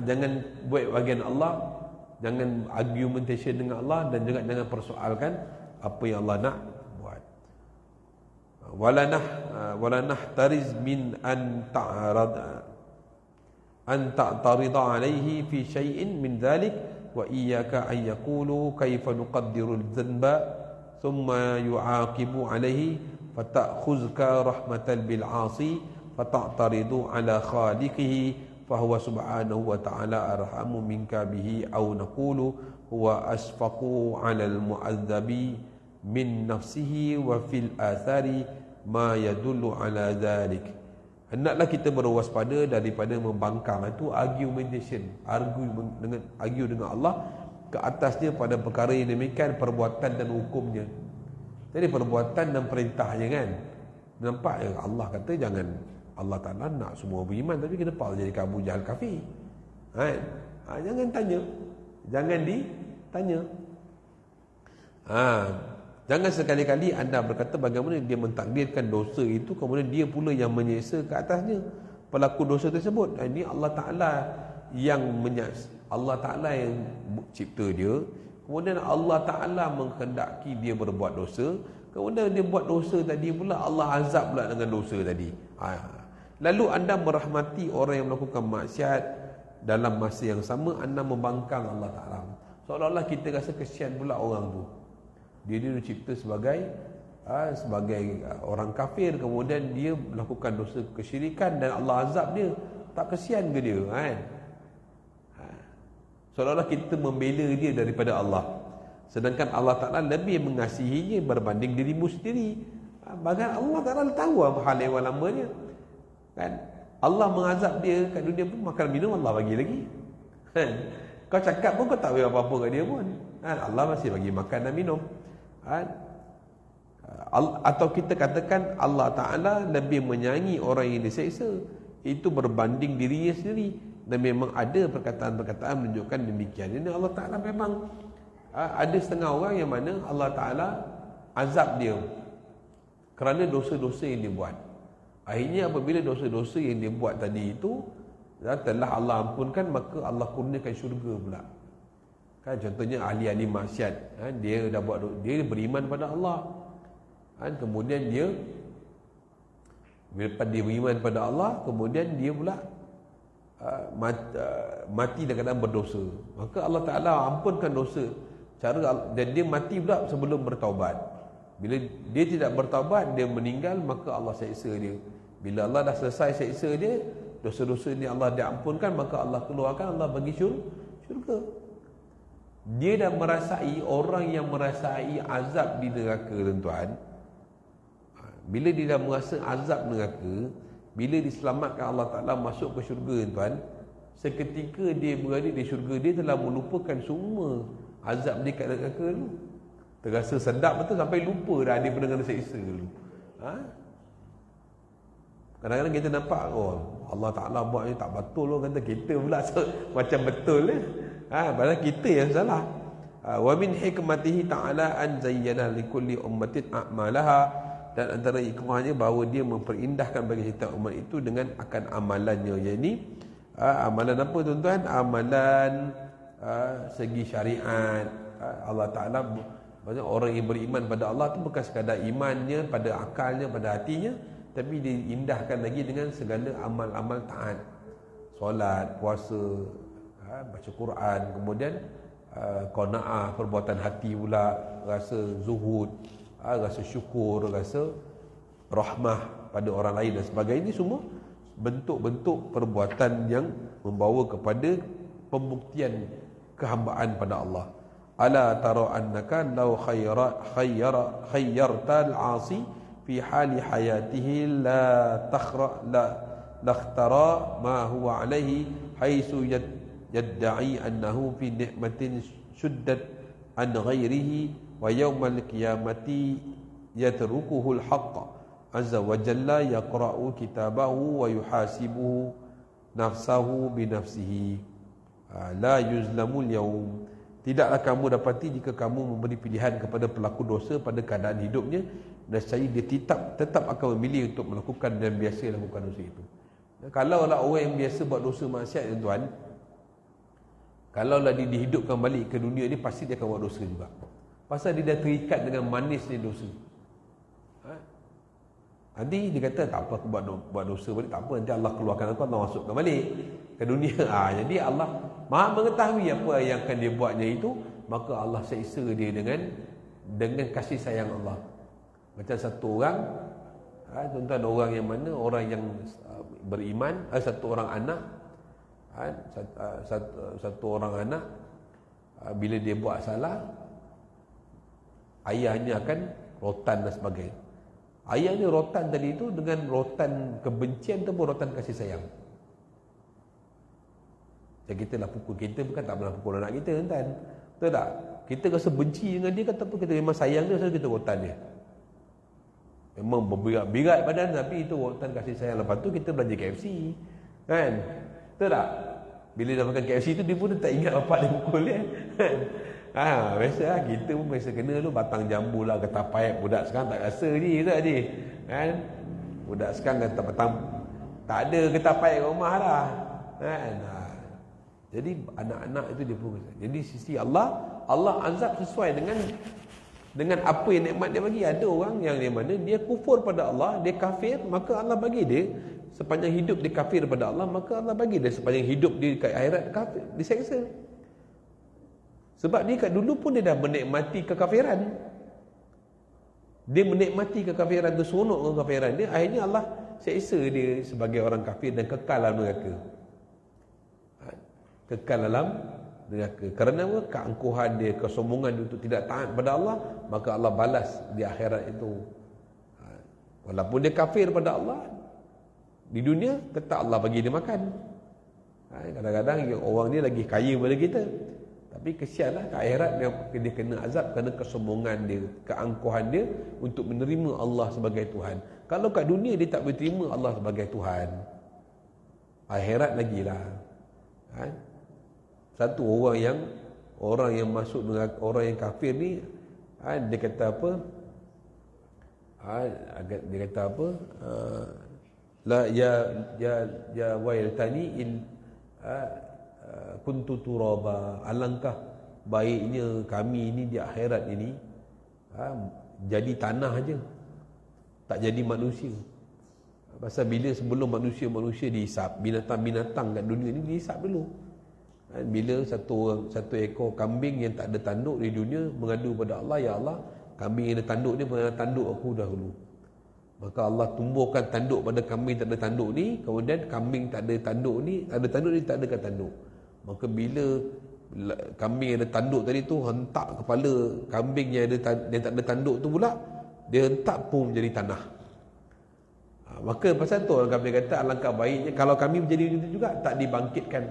Jangan buat bahagian Allah, jangan argumentation dengan Allah, dan juga jangan persoalkan apa yang Allah nak buat. Walanah tariz min an ta'tarida alaihi fi syai'in min dhalik wa iyyaka an yaqulu kaifa nuqaddiru al-dhanba thumma yu'aqibu alaihi fata'khuzka rahmatan bil 'asi fata'taridu ala khaliqihi fahuwa subhanahu wa ta'ala arhamu minka bihi aw naqulu huwa asfaqu 'ala al-mu'adzabi min nafsihi wa fil athari ma yadullu 'ala dhalik. Hendaklah kita berwaspada daripada membangkang itu argumentation, argue dengan Allah ke atasnya pada perkara yang demikian, perbuatan dan hukumnya. Jadi perbuatan dan perintahnya kan. Nampak ya, Allah kata jangan, Allah Ta'ala nak semua beriman, tapi kenapa Allah jadi Abu Jahal kafir? Jangan tanya. Jangan ditanya. Jangan sekali-kali anda berkata bagaimana dia mentakdirkan dosa itu, kemudian dia pula yang menyeksa ke atasnya pelaku dosa tersebut. Ini Allah Ta'ala yang Allah Ta'ala yang cipta dia, kemudian Allah Ta'ala menghendaki dia berbuat dosa, kemudian dia buat dosa tadi pula Allah azab pula dengan dosa tadi. Lalu anda merahmati orang yang melakukan maksiat, dalam masa yang sama anda membangkang Allah Ta'ala. Seolah-olah kita rasa kesian pula orang tu. Dia dicipta sebagai orang kafir, kemudian dia melakukan dosa kesyirikan dan Allah azab dia. Tak kesian ke dia kan? Seolah-olah kita membela dia daripada Allah, sedangkan Allah Ta'ala lebih mengasihinya berbanding dirimu sendiri. Bahkan Allah Ta'ala tahu hal yang lamanya kan? Allah mengazab dia kat dunia pun, makan minum Allah bagi lagi kan? Kau cakap pun kau tak bagi apa-apa kat dia pun kan? Allah masih bagi makan dan minum kan? Atau kita katakan Allah Ta'ala lebih menyayangi orang yang diseksa, itu berbanding dirinya sendiri. Dan memang ada perkataan-perkataan menunjukkan demikian. Ini Allah Ta'ala memang ada setengah orang yang mana Allah Ta'ala azab dia kerana dosa-dosa yang dia buat. Akhirnya apabila dosa-dosa yang dia buat tadi itu telah Allah ampunkan, maka Allah kurniakan syurga pula kan? Contohnya ahli-ahli maksiat kan? Dia dah buat, dia beriman pada Allah kan? Kemudian dia bila dia beriman pada Allah, kemudian dia pula mati dalam keadaan berdosa, maka Allah Ta'ala ampunkan dosa dan dia mati pula sebelum bertaubat. Bila dia tidak bertaubat, dia meninggal, maka Allah seksa dia. Bila Allah dah selesai seksa dia, dosa-dosa ni Allah diampunkan, maka Allah keluarkan, Allah bagi syurga. Dia dah merasai, orang yang merasai azab di neraka, tuan-tuan, bila dia dah merasa azab neraka, bila diselamatkan Allah Ta'ala masuk ke syurga, tuan, seketika dia berada di syurga, dia telah melupakan semua azab dia kat neraka dulu. Terasa sedap betul sampai lupa dah dia pernah kena seksa dulu. Kadang-kadang kita nampak, Allah Ta'ala buat ni tak betul, kata kita pula macam betul. Padahal kita yang salah. Wa min hikmatihi ta'ala an zayyana likulli ummatin a'malaha, dan antara hikmahnya bahawa dia memperindahkan bagi setiap umat itu dengan akan amalannya. Jadi amalan apa, tuan-tuan? Amalan segi syariat. Allah Ta'ala, maksudnya orang yang beriman pada Allah tu bukan sekadar imannya pada akalnya, pada hatinya, tapi diindahkan lagi dengan segala amal-amal taat. Solat, puasa, baca Quran, kemudian qanaah, perbuatan hati pula, rasa zuhud, rasa syukur, rasa rahmah pada orang lain dan sebagainya. Ini semua bentuk-bentuk perbuatan yang membawa kepada pembuktian kehambaan pada Allah. Ala tara annaka law khayyarta al-'asi fi hali hayatihi la lakhtara ma huwa alayhi haitsu yadda'i annahu fi ni'matin shuddat an ghairihi wa yawmal qiyamati yatrukuhu al-haqq azza wa jalla yaqra'u kitabahu wa yuhasibuhu nafsahu bi nafsihi la yuzlamu al-yawm. Tidaklah kamu dapati jika kamu memberi pilihan kepada pelaku dosa pada keadaan hidupnya, nescaya dia tetap akan memilih untuk melakukan dan biasa lakukan dosa itu. Kalaulah orang yang biasa buat dosa maksiat, tuan, kalaulah dia dihidupkan balik ke dunia ni, pasti dia akan buat dosa juga. Pasal dia dah terikat dengan manisnya dosa. Nanti dia kata, tak apa aku buat dosa balik, tak apa, nanti Allah keluarkan aku, Allah masukkan balik ke dunia. Jadi Allah Maha mengetahui apa yang akan dia buatnya itu, maka Allah seksa dia dengan kasih sayang Allah. Macam satu orang, tuan-tuan, orang yang mana, orang yang beriman, satu orang anak, satu orang anak, bila dia buat salah, ayahnya akan rotan dan sebagainya. Ayahnya rotan tadi itu dengan rotan kebencian ataupun rotan kasih sayang. Macam kita lah pukul, kita bukan tak pernah pukul anak kita, kan? Betul tak? Kita rasa benci dengan dia, kata apa, kita memang sayang dia, so kita rotan dia. Memang berbirat badan, tapi itu rotan kasih sayang. Lepas tu kita belanja KFC, kan? Betul tak? Bila dah makan KFC tu, dia pun tak ingat bapak dia pukul dia, kan? Biasa lah, kita pun biasa kena tu batang jambu lah, kata paip. Budak sekarang tak rasa je, tak je, kan? Budak sekarang kata batang, tak ada kata paip kat rumah lah, kan? Jadi anak-anak itu dia pun. Jadi sisi Allah azab sesuai dengan apa yang nikmat dia bagi. Ada orang yang di mana dia kufur pada Allah, dia kafir, maka Allah bagi dia sepanjang hidup dia kafir pada Allah, maka Allah bagi dia sepanjang hidup dia kat akhirat kafir, diseksa. Sebab dia kat dulu pun dia dah menikmati kekafiran. Dia menikmati kekafiran tu, seronok dengan kekafiran dia, akhirnya Allah seksa dia sebagai orang kafir dan kekal dalam neraka. Kekal dalam neraka. Kerana apa? Keangkuhan dia, kesombongan dia untuk tidak taat pada Allah, maka Allah balas di akhirat itu. Walaupun dia kafir pada Allah, di dunia tetap Allah bagi dia makan. Kadang-kadang orang ni lagi kaya daripada kita, tapi kesianlah ke akhirat dia kena azab kerana kesombongan dia, keangkuhan dia untuk menerima Allah sebagai Tuhan. Kalau kat dunia dia tak boleh terima Allah sebagai Tuhan, akhirat lagilah. Satu orang yang masuk dengan orang yang kafir ni, dia kata apa? Dia kata apa? La ya wailtani in kuntu turaba. Alangkah baiknya kami ini di akhirat ini jadi tanah aja, tak jadi manusia. Pasal bila sebelum manusia dihisap, binatang-binatang kat dunia ni dihisap dulu. Bila satu ekor kambing yang tak ada tanduk di dunia mengadu pada Allah, ya Allah, kambing yang ada tanduk ni pernah tanduk aku dahulu. Maka Allah tumbuhkan tanduk pada kambing tak ada tanduk ni, kemudian kambing tak ada tanduk ni, ada tanduk ni tak ada tanduk. Maka bila kambing yang ada tanduk tadi tu hentak kepala kambing yang tak ada tanduk tu pula, dia hentak pun menjadi tanah. Maka pasal tu orang kafir kata alangkah baiknya kalau kami menjadi itu juga tak dibangkitkan.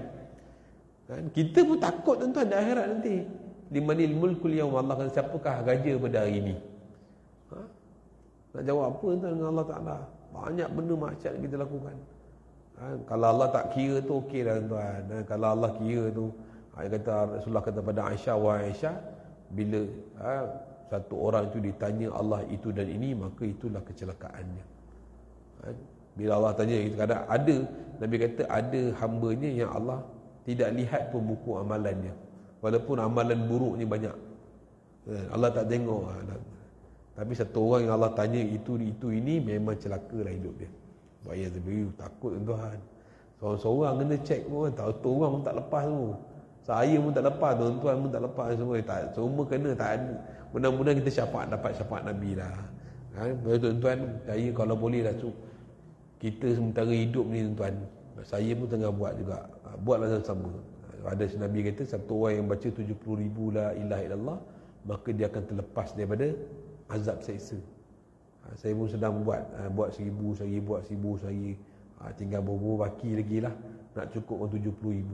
Kan? Kita pun takut tuan-tuan di akhirat nanti. Limanil mulkul yaum, Allah kata siapakah raja pada hari ini? Nak jawab apa tuan dengan Allah Ta'ala? Banyak benda maksiat kita lakukan. Kalau Allah tak kira tu okey dah tuan. Kalau Allah kira tu, kata Rasulullah kata pada Aisyah, wahai Aisyah, bila satu orang itu ditanya Allah itu dan ini, maka itulah kecelakaannya. Bila Allah tanya, kadang ada, Nabi kata ada hambanya yang Allah tidak lihat pun buku amalannya, walaupun amalan buruknya banyak. Allah tak tengok. Tapi satu orang yang Allah tanya itu ini, memang celakalah hidup dia. Bayar tu takut tuan. Seorang-seorang kena cek pun, tahu orang pun tak lepas tu. Saya pun tak lepas, tuan-tuan pun tak lepas semua. Semua kena, tak ada. Mudah-mudahan kita dapat syafaat Nabi lah. Tuan-tuan, saya kalau boleh lah kita sementara hidup ni tuan, saya pun tengah buat juga. Buatlah sama. Ada Nabi kata satu orang yang baca 70,000 la ilaha illallah, maka dia akan terlepas daripada azab seksa. Saya pun sedang buat 1,000 sehari, buat 1,000 sehari. Tinggal beberapa baki lagi lah nak cukup 70,000.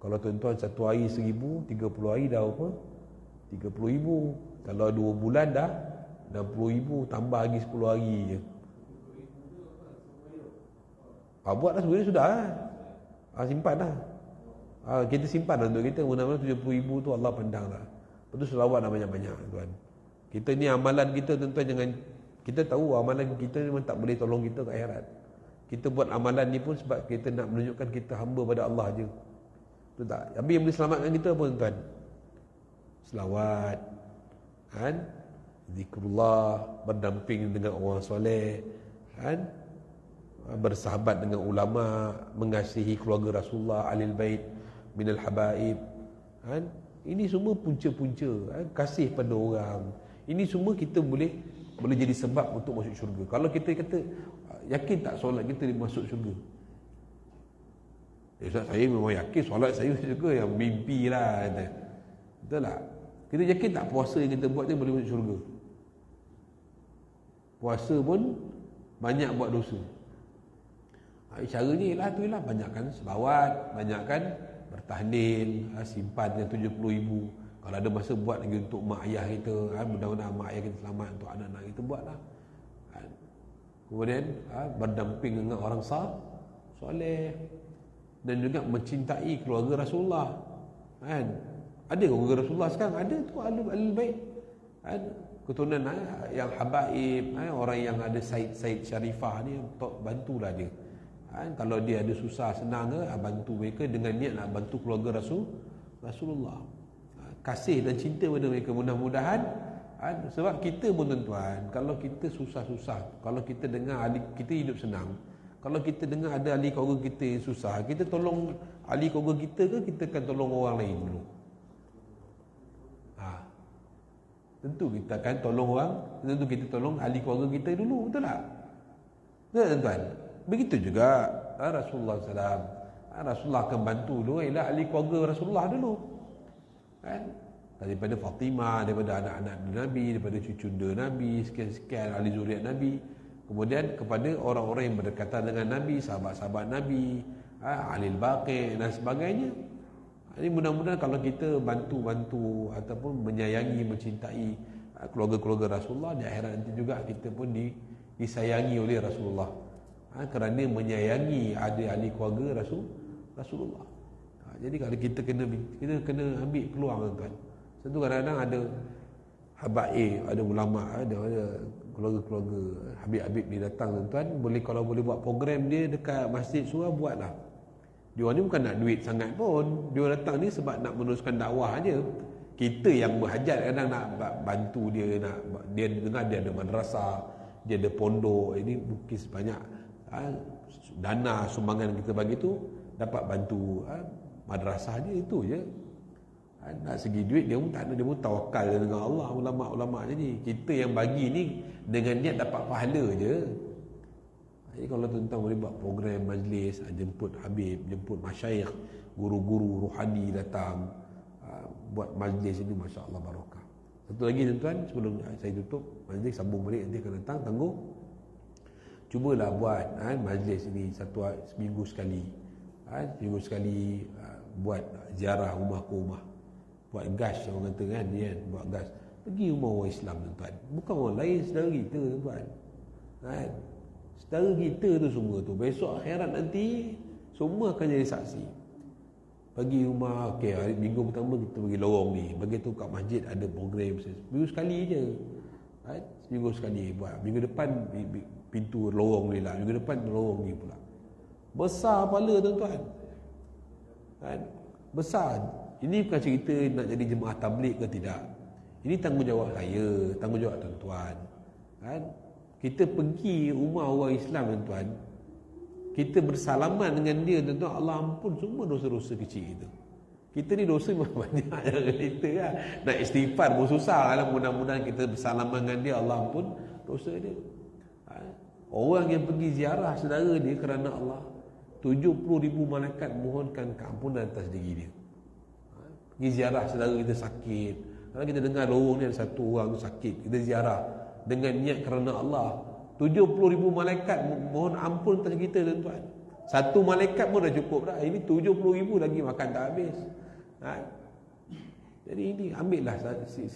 Kalau tuan-tuan satu hari 1,000, 30 hari dah apa? 30,000. Kalau 2 bulan dah 60,000, tambah lagi 10 hari je. Buatlah sebenarnya sudah lah. Simpan lah. Kita simpan lah untuk kita. Mudah-mudahan 70,000 tu Allah pandang lah. Lepas tu selawat lah banyak-banyak tuan. Kita ni amalan kita tuan-tuan jangan, kita tahu amalan kita memang tak boleh tolong kita ke akhirat. Kita buat amalan ni pun sebab kita nak menunjukkan kita hamba pada Allah je. Betul tak? Tapi yang boleh selamatkan kita apa tuan? Selawat, kan? Zikrullah, berdamping dengan orang soleh, kan? Bersahabat dengan ulama, mengasihi keluarga Rasulullah, alil bait, minal habaib, kan? Ini semua punca-punca, kan? Kasih pada orang. Ini semua kita boleh jadi sebab untuk masuk syurga. Kalau kita kata yakin tak solat kita masuk syurga? Ustaz, saya memang yakin solat saya masuk syurga, yang mimpi lah kata. Betul tak? Kita yakin tak puasa yang kita buat ni boleh masuk syurga? Puasa pun banyak buat dosa. Caranya ialah tu ialah banyakkan selawat, banyakkan bertahlil, simpan dengan 70,000. Kalau ada masa buat lagi untuk mak ayah kita, mudah-mudahan mak ayah kita selamat, untuk anak-anak kita buatlah. Kemudian berdamping dengan orang soleh, dan juga mencintai keluarga Rasulullah. Ada keluarga Rasulullah sekarang, ada tu ahlul bait. Keturunan yang habaib, orang yang ada Said Syarifah ni, bantulah dia. Kalau dia ada susah senang ke, bantu mereka dengan niat nak bantu keluarga Rasulullah. Kasih dan cinta pada mereka. Mudah-mudahan, sebab kita pun tuan-tuan, kalau kita susah-susah, kalau kita dengar ahli kita hidup senang, kalau kita dengar ada ahli keluarga kita yang susah, kita tolong ahli keluarga kita ke kita akan tolong orang lain dulu? Tentu kita akan tolong orang, tentu kita tolong ahli keluarga kita dulu, betul tak? Betul tuan-tuan? Begitu juga Rasulullah SAW. Rasulullah akan bantu dulu ialah ahli keluarga Rasulullah dulu, kan? Daripada Fatimah, daripada anak-anak Nabi, daripada cucu Nabi, sekian-sekian ahli zuriat Nabi. Kemudian kepada orang-orang yang berdekatan dengan Nabi, sahabat-sahabat Nabi, ahli baqi dan sebagainya. Ini mudah-mudahan kalau kita bantu-bantu ataupun menyayangi, mencintai keluarga-keluarga Rasulullah, di akhirat nanti juga kita pun disayangi oleh Rasulullah, kerana menyayangi ahli keluarga Rasulullah. Jadi kalau kita kena ambil peluang tuan. Tentu kadang-kadang ada habaib, ada ulama, ada keluarga-keluarga habib-habib ni datang tuan, kalau boleh buat program dia dekat masjid surah, buatlah. Dia ni bukan nak duit sangat pun. Dia datang ni sebab nak meneruskan dakwah aja. Kita yang berhajat kadang nak bantu dia, dia dengar dia ada madrasah, dia ada pondok. Ini mungkin sebanyak dana sumbangan kita bagi tu dapat bantu madrasah dia, itu je. Nak segi duit dia pun tak ada, dia pun tawakal dengan Allah. Ulama-ulama ni, kita yang bagi ni dengan niat dapat pahala je. Jadi kalau tuan-tuan boleh buat program majlis, jemput habib, jemput masyayikh, guru-guru rohani datang, buat majlis ini, Masya Allah barakah. Satu lagi tuan-tuan, sebelum saya tutup majlis, sambung balik nanti akan datang tangguh. Cubalah buat majlis ini seminggu sekali. Seminggu sekali buat ziarah rumah ke rumah. Buat gas, orang kata kan, buat gas. Pergi rumah orang Islam tuan-tuan. Bukan orang lain, saudara kita tuan-tuan. Saudara kita tu semua tu. Besok akhirat nanti semua akan jadi saksi. Pergi rumah, okey, minggu pertama kita pergi lorong ni. Bagi tu kat masjid ada program seminggu sekali je. Seminggu sekali buat. Minggu depan pintu lorong ni lah. Minggu depan lorong ni pula. Besar kepala tuan-tuan. Besar. Ini bukan cerita nak jadi jemaah tabligh ke tidak. Ini tanggungjawab saya, tanggungjawab tuan-tuan. Kita pergi rumah orang Islam tuan-tuan, kita bersalaman dengan dia tuan-tuan, Allah ampun semua dosa-dosa kecil kita. Kita ni dosa memang banyak kita lah. Nak istighfar pun susah lah. Mudah-mudahan kita bersalaman dengan dia, Allah ampun dosa dia. Orang yang pergi ziarah saudara dia kerana Allah, 70,000 malaikat mohonkan keampunan atas diri dia. Pergi ziarah saudara kita sakit. Kalau kita dengar lorong ni ada satu orang sakit, kita ziarah dengan niat kerana Allah, 70,000 malaikat mohon ampun atas kita tuan-tuan. Satu malaikat pun dah cukup dah. Ini 70,000 lagi makan tak habis. Jadi ini ambillah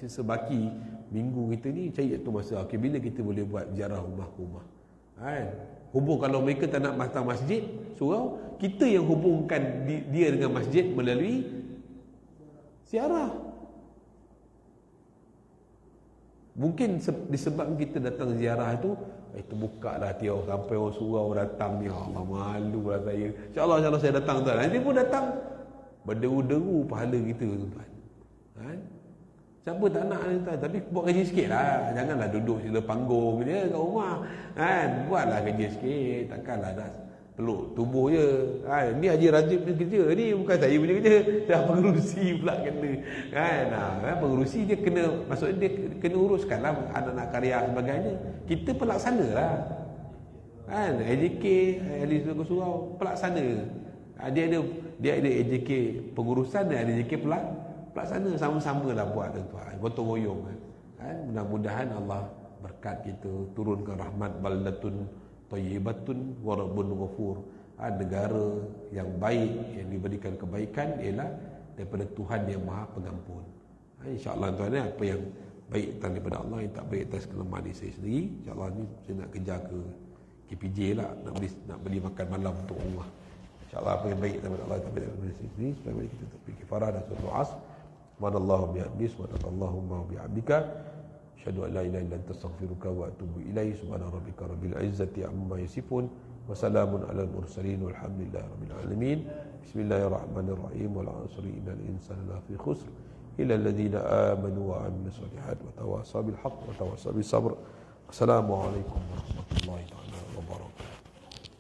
sebaki minggu kita ni, cari satu masa. Okay, bila kita boleh buat ziarah rumah ke rumah. Hubung, kalau mereka tak nak datang masjid surau, kita yang hubungkan dia dengan masjid melalui ziarah. Mungkin disebabkan kita datang ziarah itu terbuka lah hati orang, sampai orang surau datang ni, Allah malu lah saya. InsyaAllah saya datang tuan. Nanti pun datang berderu-deru pahala kita tuan. Siapa tak nak ni tuan, tapi buat kerja sikit lah. Janganlah duduk sila panggung je kat rumah. Buatlah kerja sikit. Takkanlah nak peluk tubuh je. Ni Haji Razif punya kerja. Ni bukan saya punya kerja. Dah pengerusi pula kena. Pengerusi dia kena, maksudnya dia kena uruskan lah anak-anak karya sebagainya. Kita pelaksana lah. AJK, Ahli Surau, pelaksana. Dia ada AJK pengurusan dan AJK pelaksana. Sama-sama lah buat tuan-tuan. Gotong royong. Mudah-mudahan Allah berkat kita, turunkan rahmat baldatun thayyibatun wa rabbun ghafur. Negara yang baik, yang diberikan kebaikan ialah daripada Tuhan yang Maha Pengampun. InsyaAllah tuan, apa yang baik datang daripada Allah, yang tak baik atas kelemahan diri saya sendiri. InsyaAllah ni saya nak kejar ke KPJ lah, nak beli makan malam untuk rumah. InsyaAllah apa yang baik daripada Allah, tak baik daripada diri sendiri. Supaya kita tetap kifarah dan surah as. Subhanallahu bihamdihi, subhanallahumma bihamdika, asyhadu an la ilaha illa anta astaghfiruka wa atubu ilaih. Subhana rabbika rabbil izzati amma yasifun wa salamun alal mursalin walhamdulillahi rabbil alamin. Bismillahirrahmanirrahim. Wal 'asri innal insana lafi khusr illa alladhina amanu wa 'amilus solihat wa tawassaw bil haqq wa tawassaw bis sabr. Assalamualaikum warahmatullahi wabarakatuh.